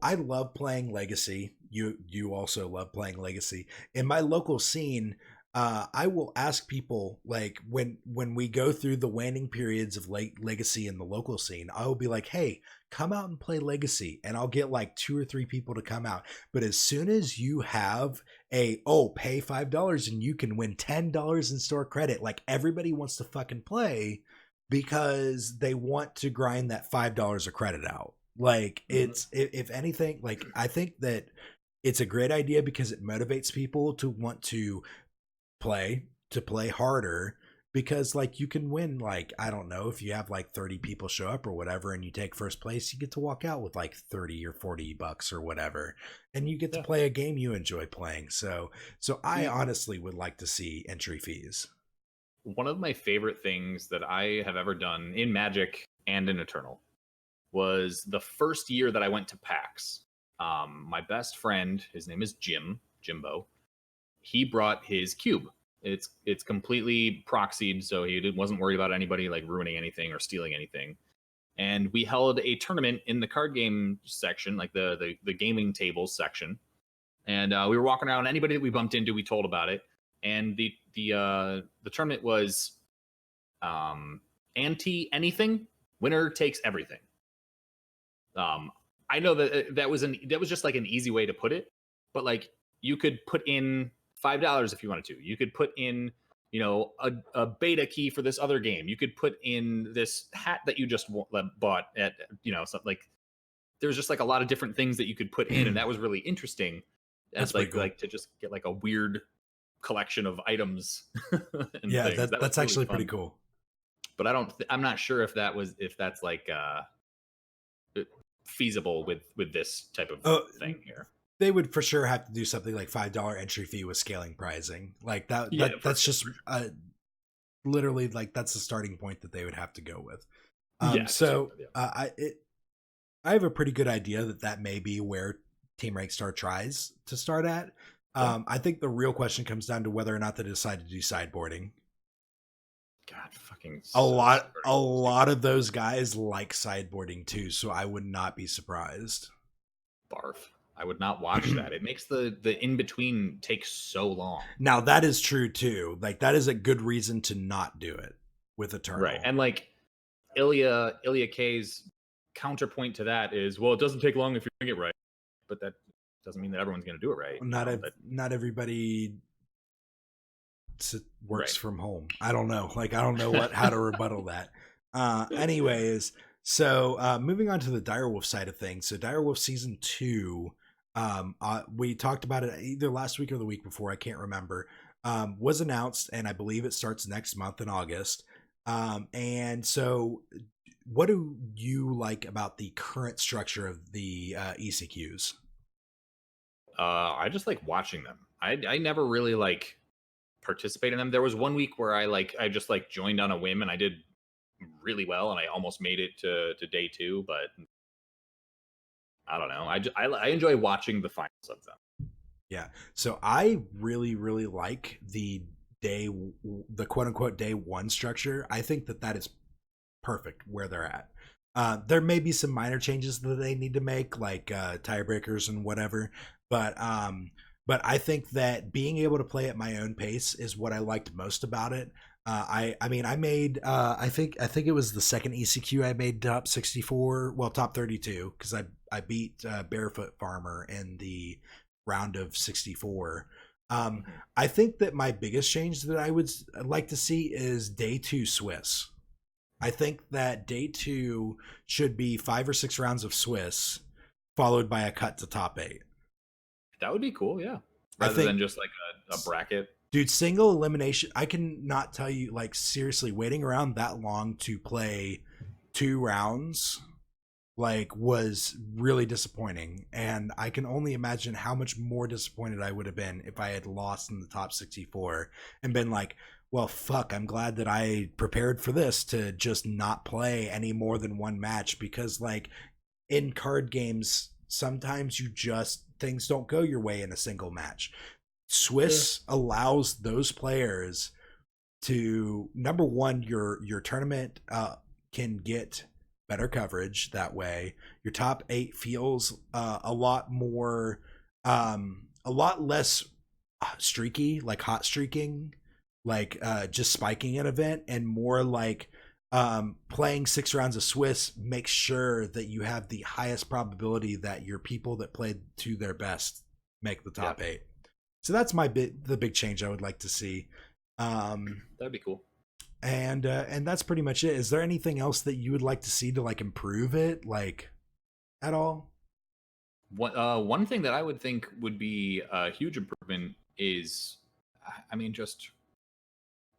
I love playing Legacy. You also love playing Legacy. In my local scene, I will ask people, like, when we go through the waning periods of Legacy in the local scene, I will be like, hey, come out and play Legacy, and I'll get like 2 or 3 people to come out. But as soon as you have pay $5 and you can win $10 in store credit, like everybody wants to fucking play. because they want to grind that $5 a credit out. Like it's if anything, like I think that it's a great idea because it motivates people to want to play harder, because like you can win, like I don't know, if you have like 30 people show up or whatever and you take first place, you get to walk out with like 30 or 40 bucks or whatever, and you get to play a game you enjoy playing. So I honestly would like to see entry fees. One of my favorite things that I have ever done in Magic and in Eternal was the first year that I went to PAX. My best friend, his name is Jimbo. He brought his cube. It's completely proxied, so he wasn't worried about anybody like ruining anything or stealing anything. And we held a tournament in the card game section, like the gaming tables section. And we were walking around. Anybody that we bumped into, we told about it. And the tournament was anti anything. Winner takes everything. I know that was just like an easy way to put it, but like you could put in $5 if you wanted to. You could put in, a beta key for this other game. You could put in this hat that you just bought at, something like. There's just like a lot of different things that you could put in, and that was really interesting. That's like cool. Like to just get like a weird collection of items. And yeah, things. That's really actually pretty cool. But I'm not sure if that's like feasible with this type of thing here. They would for sure have to do something like $5 entry fee with scaling pricing, like that. That's just literally like that's the starting point that they would have to go with. I have a pretty good idea that may be where Team Rank Star tries to start at. I think the real question comes down to whether or not they decide to do sideboarding. God, fucking a lot of those guys like sideboarding too, so I would not be surprised. Barf. I would not watch that. It makes the in between take so long. Now that is true too. Like that is a good reason to not do it with Eternal. Right. And like Ilya K's counterpoint to that is, well, it doesn't take long if you're doing it right. But that doesn't mean that everyone's going to do it right. Not everybody works from home. I don't know. Like I don't know how to rebuttal that. Anyways, so moving on to the Direwolf side of things. So Direwolf season 2, we talked about it either last week or the week before, I can't remember, was announced, and I believe it starts next month in August. And so what do you like about the current structure of the ECQs? I just like watching them. I never really like participate in them. There was one week where I just like joined on a whim, and I did really well, and I almost made it to day 2, but I don't know. I enjoy watching the finals of them. Yeah. So I really, really like the quote unquote day 1 structure. I think that is perfect where they're at. There may be some minor changes that they need to make, like tiebreakers and whatever, but I think that being able to play at my own pace is what I liked most about it. I made I think it was the second ECQ I made top 64, well top 32, because I beat Barefoot Farmer in the round of 64. I think that my biggest change that I would like to see is day 2 Swiss. I think that day 2 should be 5 or 6 rounds of Swiss followed by a cut to top 8. That would be cool, yeah. Rather than just like a bracket. Dude, single elimination, I can not tell you, like seriously, waiting around that long to play 2 rounds like was really disappointing, and I can only imagine how much more disappointed I would have been if I had lost in the top 64 and been like, well, fuck, I'm glad that I prepared for this to just not play any more than 1 match, because like in card games, sometimes things don't go your way in a single match. Swiss allows those players to, number one, your tournament can get better coverage that way. Your top 8 feels a lot more, a lot less streaky, like hot streaking, like just spiking an event, and more like playing 6 rounds of Swiss makes sure that you have the highest probability that your people that played to their best make the top 8. So that's the big change I would like to see. That'd be cool. And that's pretty much it. Is there anything else that you would like to see to like improve it, like at all? One thing that I would think would be a huge improvement is, I mean, just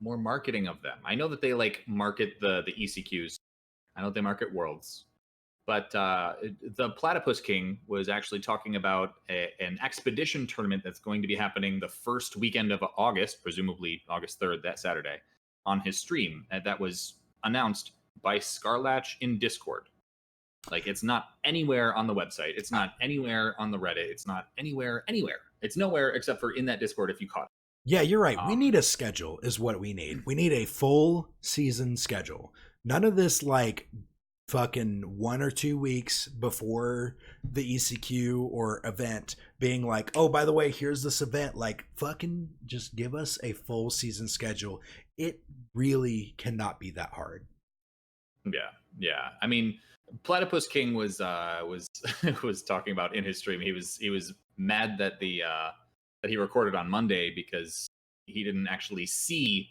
more marketing of them. I know that they like market the ECQs. I know they market Worlds, but the Platypus King was actually talking about an expedition tournament that's going to be happening the first weekend of August, presumably August 3rd, that Saturday, on his stream. That was announced by Scarlatch in Discord. Like, it's not anywhere on the website. It's not anywhere on the Reddit. It's not anywhere. It's nowhere except for in that Discord if you caught it. Yeah, you're right. We need a schedule is what we need. We need a full season schedule. None of this like fucking 1 or 2 weeks before the ECQ or event being like, oh, by the way, here's this event. Like, fucking just give us a full season schedule. It really cannot be that hard. Yeah. I mean, Platypus King was was talking about in his stream. He was mad that that he recorded on Monday because he didn't actually see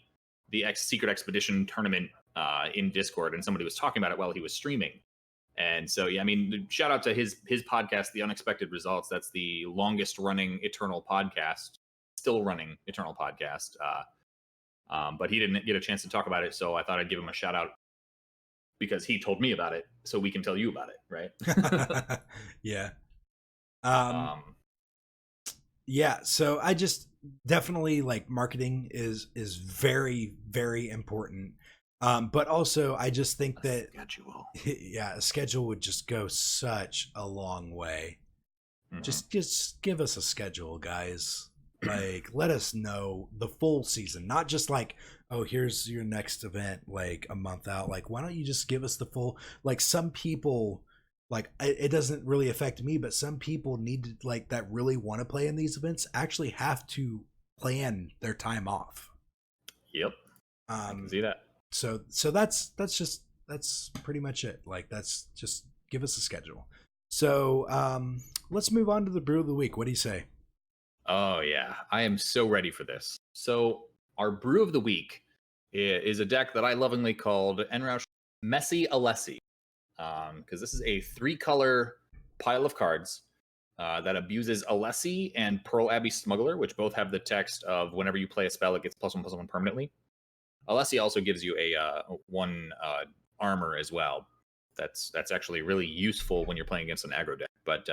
the secret expedition tournament in Discord, and somebody was talking about it while he was streaming. And so, yeah, I mean, shout out to his podcast, The Unexpected Results. That's the longest running Eternal podcast, still running Eternal podcast. But he didn't get a chance to talk about it, so I thought I'd give him a shout out because he told me about it, so we can tell you about it, right? Yeah. Yeah, so I just definitely like marketing is very, very important. But also I just think that schedule. Yeah, a schedule would just go such a long way. Mm-hmm. Just give us a schedule, guys. Like, let us know the full season, not just like, oh, here's your next event like a month out. Like, why don't you just give us the full? Like, some people, like, it doesn't really affect me, but some people need to, like, that really want to play in these events actually have to plan their time off. Yep. I can see that. So that's pretty much it. Like, that's just give us a schedule. So let's move on to the brew of the week. What do you say? Oh yeah, I am so ready for this. So our brew of the week is a deck that I lovingly called Enroush Messy Alessi, because this is a 3-color pile of cards that abuses Alessi and Pearl Abbey Smuggler, which both have the text of whenever you play a spell, it gets +1/+1 permanently. Alessi also gives you a 1 armor as well. That's actually really useful when you're playing against an aggro deck. But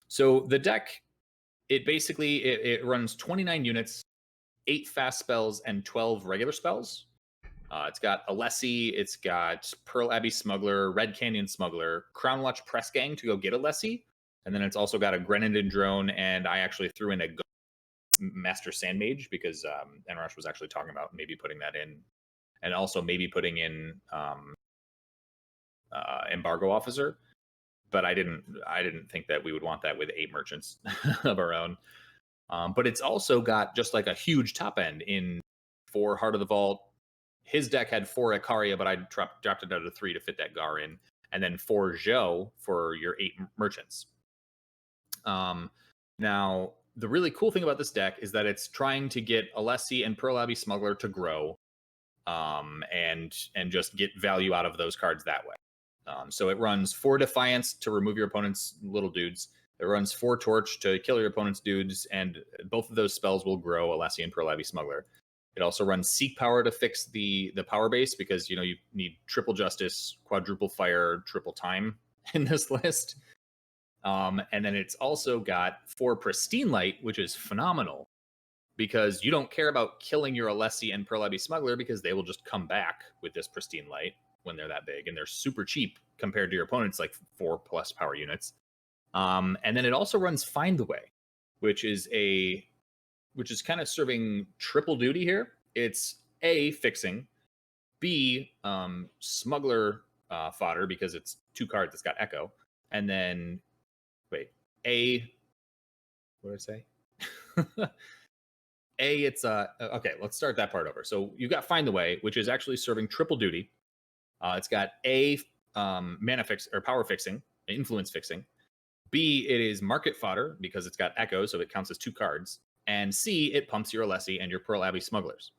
so the deck, it basically it runs 29 units, 8 fast spells, and 12 regular spells. It's got Alessi, it's got Pearl Abbey Smuggler, Red Canyon Smuggler, Crown Watch Press Gang to go get Alessi, and then it's also got a Grenadin Drone, and I actually threw in a Master Sandmage because Enrush was actually talking about maybe putting that in, and also maybe putting in Embargo Officer. But I didn't think that we would want that with 8 merchants of our own. But it's also got just like a huge top end in 4 Heart of the Vault. His deck had 4 Ikaria, but I dropped it down to 3 to fit that Gar in, and then 4 Zhou for your 8 merchants. Now, the really cool thing about this deck is that it's trying to get Alessi and Pearl Abbey Smuggler to grow, and just get value out of those cards that way. So it runs 4 Defiance to remove your opponent's little dudes. It runs 4 Torch to kill your opponent's dudes, and both of those spells will grow Alessi and Pearl Abbey Smuggler. It also runs Seek Power to fix the power base because you need triple Justice, quadruple Fire, triple Time in this list. And then it's also got 4 Pristine Light, which is phenomenal because you don't care about killing your Alessi and Pearl Abbey Smuggler because they will just come back with this Pristine Light when they're that big, and they're super cheap compared to your opponent's like 4+ power units. And then it also runs Find the Way, which is kind of serving triple duty here. It's A, fixing, B, smuggler fodder because it's 2 cards that's got Echo, and then A, what did I say? A, it's okay, let's start that part over. So you got Find the Way, which is actually serving triple duty. It's got A, mana fix or power fixing, influence fixing. B, it is market fodder because it's got Echo, so it counts as 2 cards. And C, it pumps your Alessi and your Pearl Abbey Smugglers.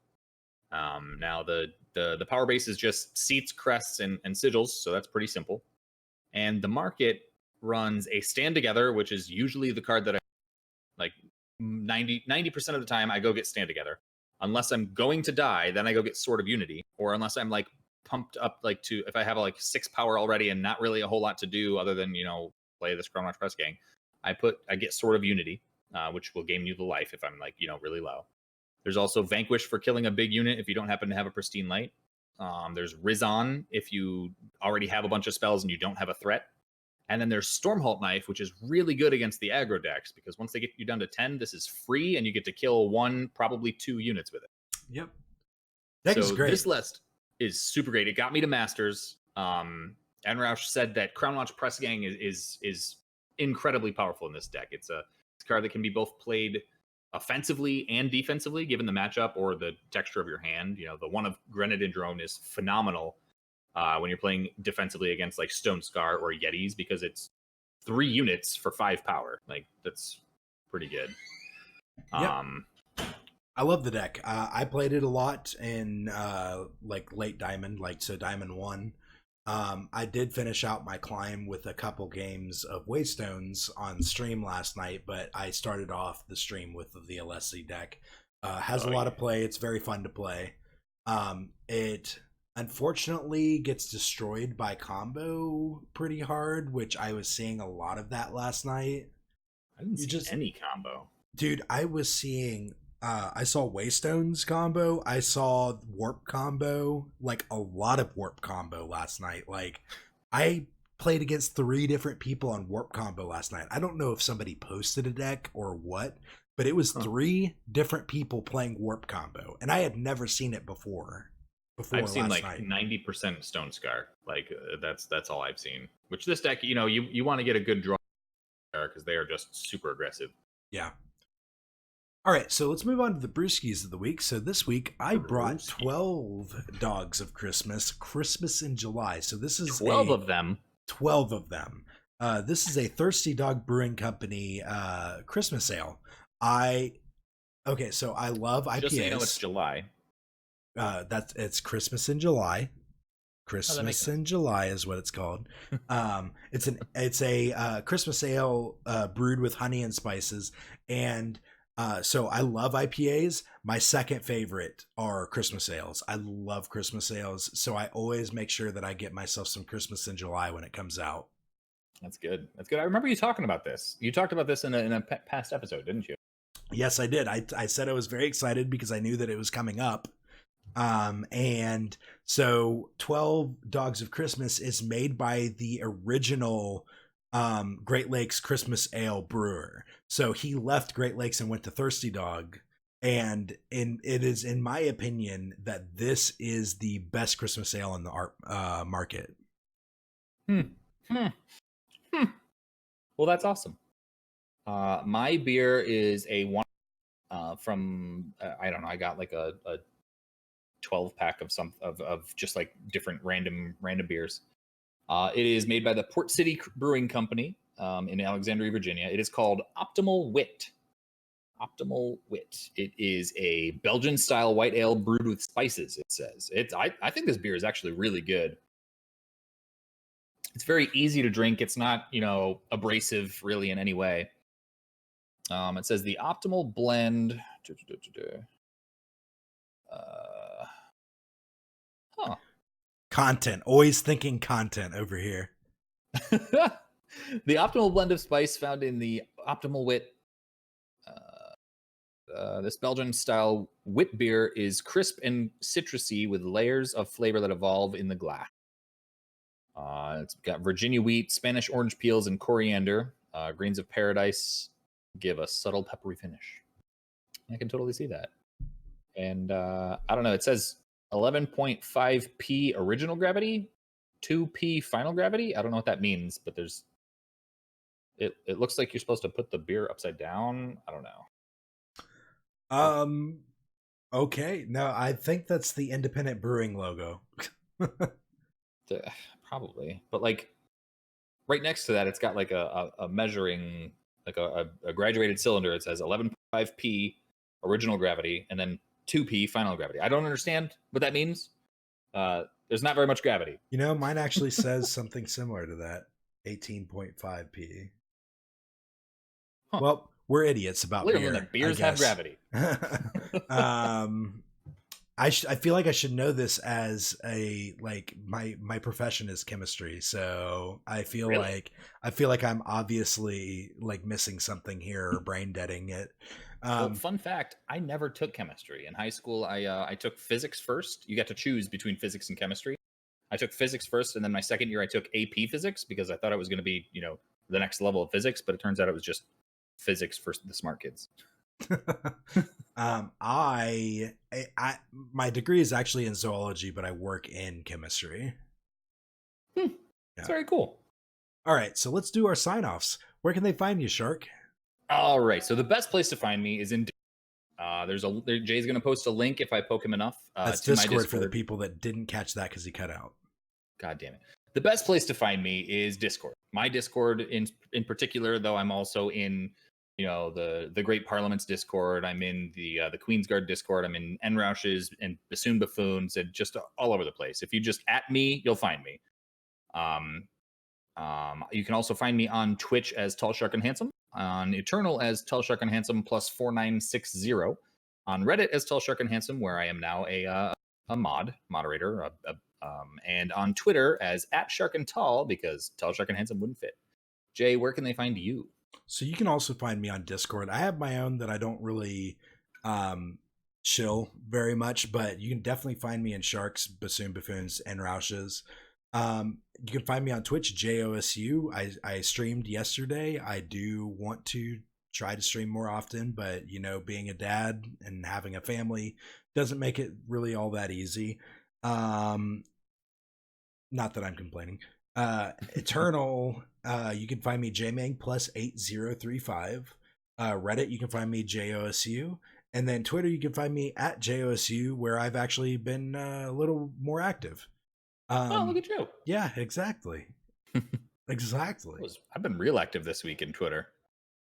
Now the power base is just seats, crests, and sigils, so that's pretty simple. And the market runs a stand together, which is usually the card that I like 90% of the time I go get stand together. Unless I'm going to die, then I go get Sword of Unity. Or unless I'm like pumped up like to if I have like 6 power already and not really a whole lot to do other than, play this Chrono Press gang, I get Sword of Unity, which will gain you the life if I'm like, really low. There's also Vanquish for killing a big unit if you don't happen to have a pristine light. There's Rizon if you already have a bunch of spells and you don't have a threat. And then there's Stormholt Knife, which is really good against the aggro decks because once they get you down to 10, this is free and you get to kill 1, probably 2 units with it. Yep. Deck is great. This list is super great. It got me to Masters. Enroush said that Crown Launch Press Gang is incredibly powerful in this deck. It's a card that can be both played offensively and defensively, given the matchup or the texture of your hand. The one of Grenadin Drone is phenomenal when you're playing defensively against like Stone Scar or Yetis, because it's 3 units for 5 power. Like, that's pretty good. Yep. I love the deck. I played it a lot in like late Diamond, so Diamond 1. I did finish out my climb with a couple games of Waystones on stream last night, but I started off the stream with the LSC deck. Has a lot of play. It's very fun to play. It unfortunately gets destroyed by combo pretty hard, which I was seeing a lot of that last night. I didn't see any combo. Dude, I was seeing... I saw Waystones combo. I saw Warp combo. Like, a lot of Warp combo last night. Like, I played against 3 different people on Warp combo last night. I don't know if somebody posted a deck or what, but it was 3 different people playing Warp combo, and I had never seen it before. I've seen like 90% Stone Scar. Like, that's all I've seen. Which this deck, you want to get a good draw because they are just super aggressive. Yeah. All right, so let's move on to the brewskis of the week. So this week I brought 12 Dogs of Christmas in July. So this is 12 of them. 12 of them. This is a Thirsty Dog Brewing Company Christmas ale. So I love IPAs. Just so you know, it's July. It's Christmas in July. Christmas in July is what it's called. It's a Christmas ale brewed with honey and spices, and so I love IPAs. My second favorite are Christmas ales. I love Christmas ales, so I always make sure that I get myself some Christmas in July when it comes out. That's good. That's good. I remember you talking about this. You talked about this in a past episode, didn't you? Yes, I did. I said I was very excited because I knew that it was coming up. And so 12 Dogs of Christmas is made by the original Great Lakes Christmas Ale brewer. So he left Great Lakes and went to Thirsty Dog, and it is in my opinion that this is the best Christmas ale in the market. Well, that's awesome. My beer is a one from I don't know. I got like a 12 pack of just like different random beers. It is made by the Port City Brewing Company in Alexandria, Virginia. It is called Optimal Wit. Optimal Wit. It is a Belgian-style white ale brewed with spices, it says. I think this beer is actually really good. It's very easy to drink. It's not, abrasive really in any way. It says the optimal blend... Content. Always thinking content over here. The optimal blend of spice found in the Optimal Wit. This Belgian-style wit beer is crisp and citrusy with layers of flavor that evolve in the glass. It's got Virginia wheat, Spanish orange peels, and coriander. Grains of paradise give a subtle peppery finish. I can totally see that. And I don't know. It says 11.5p original gravity, 2p final gravity. I don't know what that means, but there's... It looks like you're supposed to put the beer upside down. I don't know. Okay. No, I think that's the Independent Brewing logo. Probably. But like right next to that, it's got like a measuring, like a graduated cylinder. It says 11.5p original gravity, and then 2p final gravity. I don't understand what that means. There's not very much gravity. You know, mine actually says something similar to that. 18.5p. Huh. Well, we're idiots about beer. That beers have gravity. I feel like I should know this as a my profession is chemistry, so I feel like I'm obviously like missing something here or brain deading it. Well, fun fact: I never took chemistry in high school. I took physics first. You got to choose between physics and chemistry. I took physics first, and then my second year I took AP Physics because I thought it was going to be the next level of physics, but it turns out it was just physics for the smart kids. I my degree is actually in zoology, but I work in chemistry. Yeah. That's very cool. All right, so let's do our sign-offs. Where can they find you, Shark? All right, so the best place to find me is in Jay's going to post a link if I poke him enough. That's to Discord, my Discord for the people that didn't catch that because he cut out. God damn it. The best place to find me is Discord. My Discord in particular, though I'm also in the Great Parliament's Discord. I'm in the Queen's Guard Discord. I'm in Enroush's and Bassoon Buffoons and just all over the place. If you just at me, you'll find me. You can also find me on Twitch as TallSharkandHandsome, on Eternal as TallSharkandHandsome plus 4960, on Reddit as TallSharkandHandsome, where I am now a moderator, and on Twitter as @SharkandTall because TallSharkandHandsome wouldn't fit. Jay, where can they find you? So you can also find me on Discord. I have my own that I don't really chill very much, but you can definitely find me in Sharks, Bassoon Buffoons, and Roush's. You can find me on Twitch, JayOSU. I streamed yesterday. I do want to try to stream more often, but being a dad and having a family doesn't make it really all that easy. Not that I'm complaining. Eternal, you can find me JayMang plus 8035. Reddit, you can find me JayOSU. And then Twitter, you can find me at JayOSU, where I've actually been a little more active. Look at you. Yeah, exactly. Exactly. I've been real active this week in Twitter.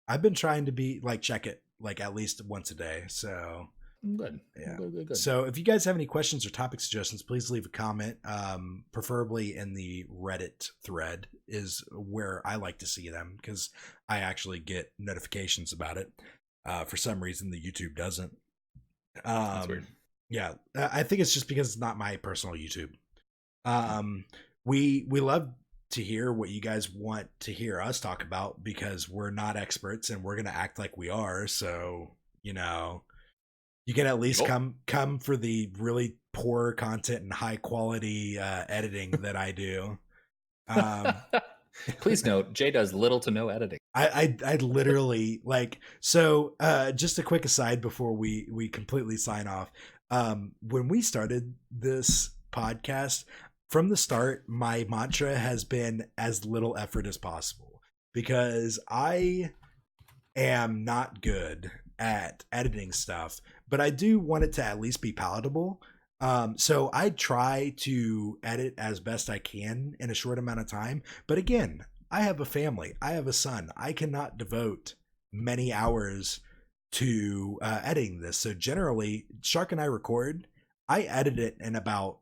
I've been trying to be check it at least once a day. So good. Yeah. Good. So if you guys have any questions or topic suggestions, please leave a comment. Preferably in the Reddit thread is where I like to see them because I actually get notifications about it. For some reason, the YouTube doesn't. That's weird. Yeah, I think it's just because it's not my personal YouTube. We love to hear what you guys want to hear us talk about because we're not experts and we're going to act like we are. So, you can at least come for the really poor content and high quality editing that I do. Please note, Jay does little to no editing. I literally so just a quick aside before we completely sign off. When we started this podcast, from the start, my mantra has been as little effort as possible because I am not good at editing stuff, but I do want it to at least be palatable. So I try to edit as best I can in a short amount of time. But again, I have a family. I have a son. I cannot devote many hours to editing this. So generally, Shark and I record. I edit it in about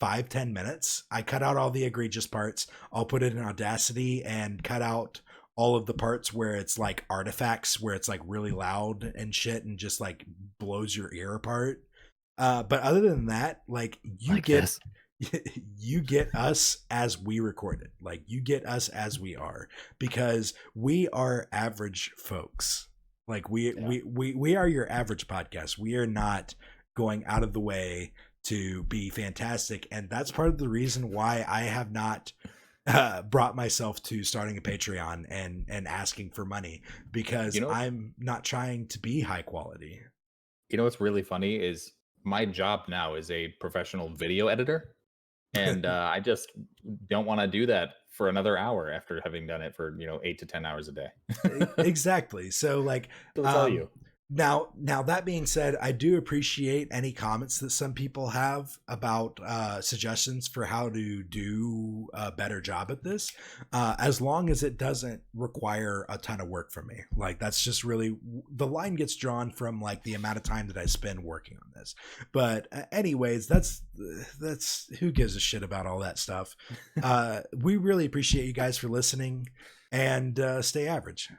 5-10 minutes. I cut out all the egregious parts. I'll put it in Audacity and cut out all of the parts where it's like artifacts, where it's like really loud and shit and just like blows your ear apart. But other than that, you get us as we record it. You get us as we are, because we are average folks. We are your average podcast. We are not going out of the way to be fantastic, and that's part of the reason why I have not brought myself to starting a Patreon and asking for money, because I'm not trying to be high quality. What's really funny is my job now is a professional video editor, and I just don't want to do that for another hour after having done it for 8 to 10 hours a day. Exactly. So they'll tell you. Now, that being said, I do appreciate any comments that some people have about suggestions for how to do a better job at this, as long as it doesn't require a ton of work from me. Like, that's just really, the line gets drawn from like the amount of time that I spend working on this. But anyways, that's who gives a shit about all that stuff. We really appreciate you guys for listening, and stay average.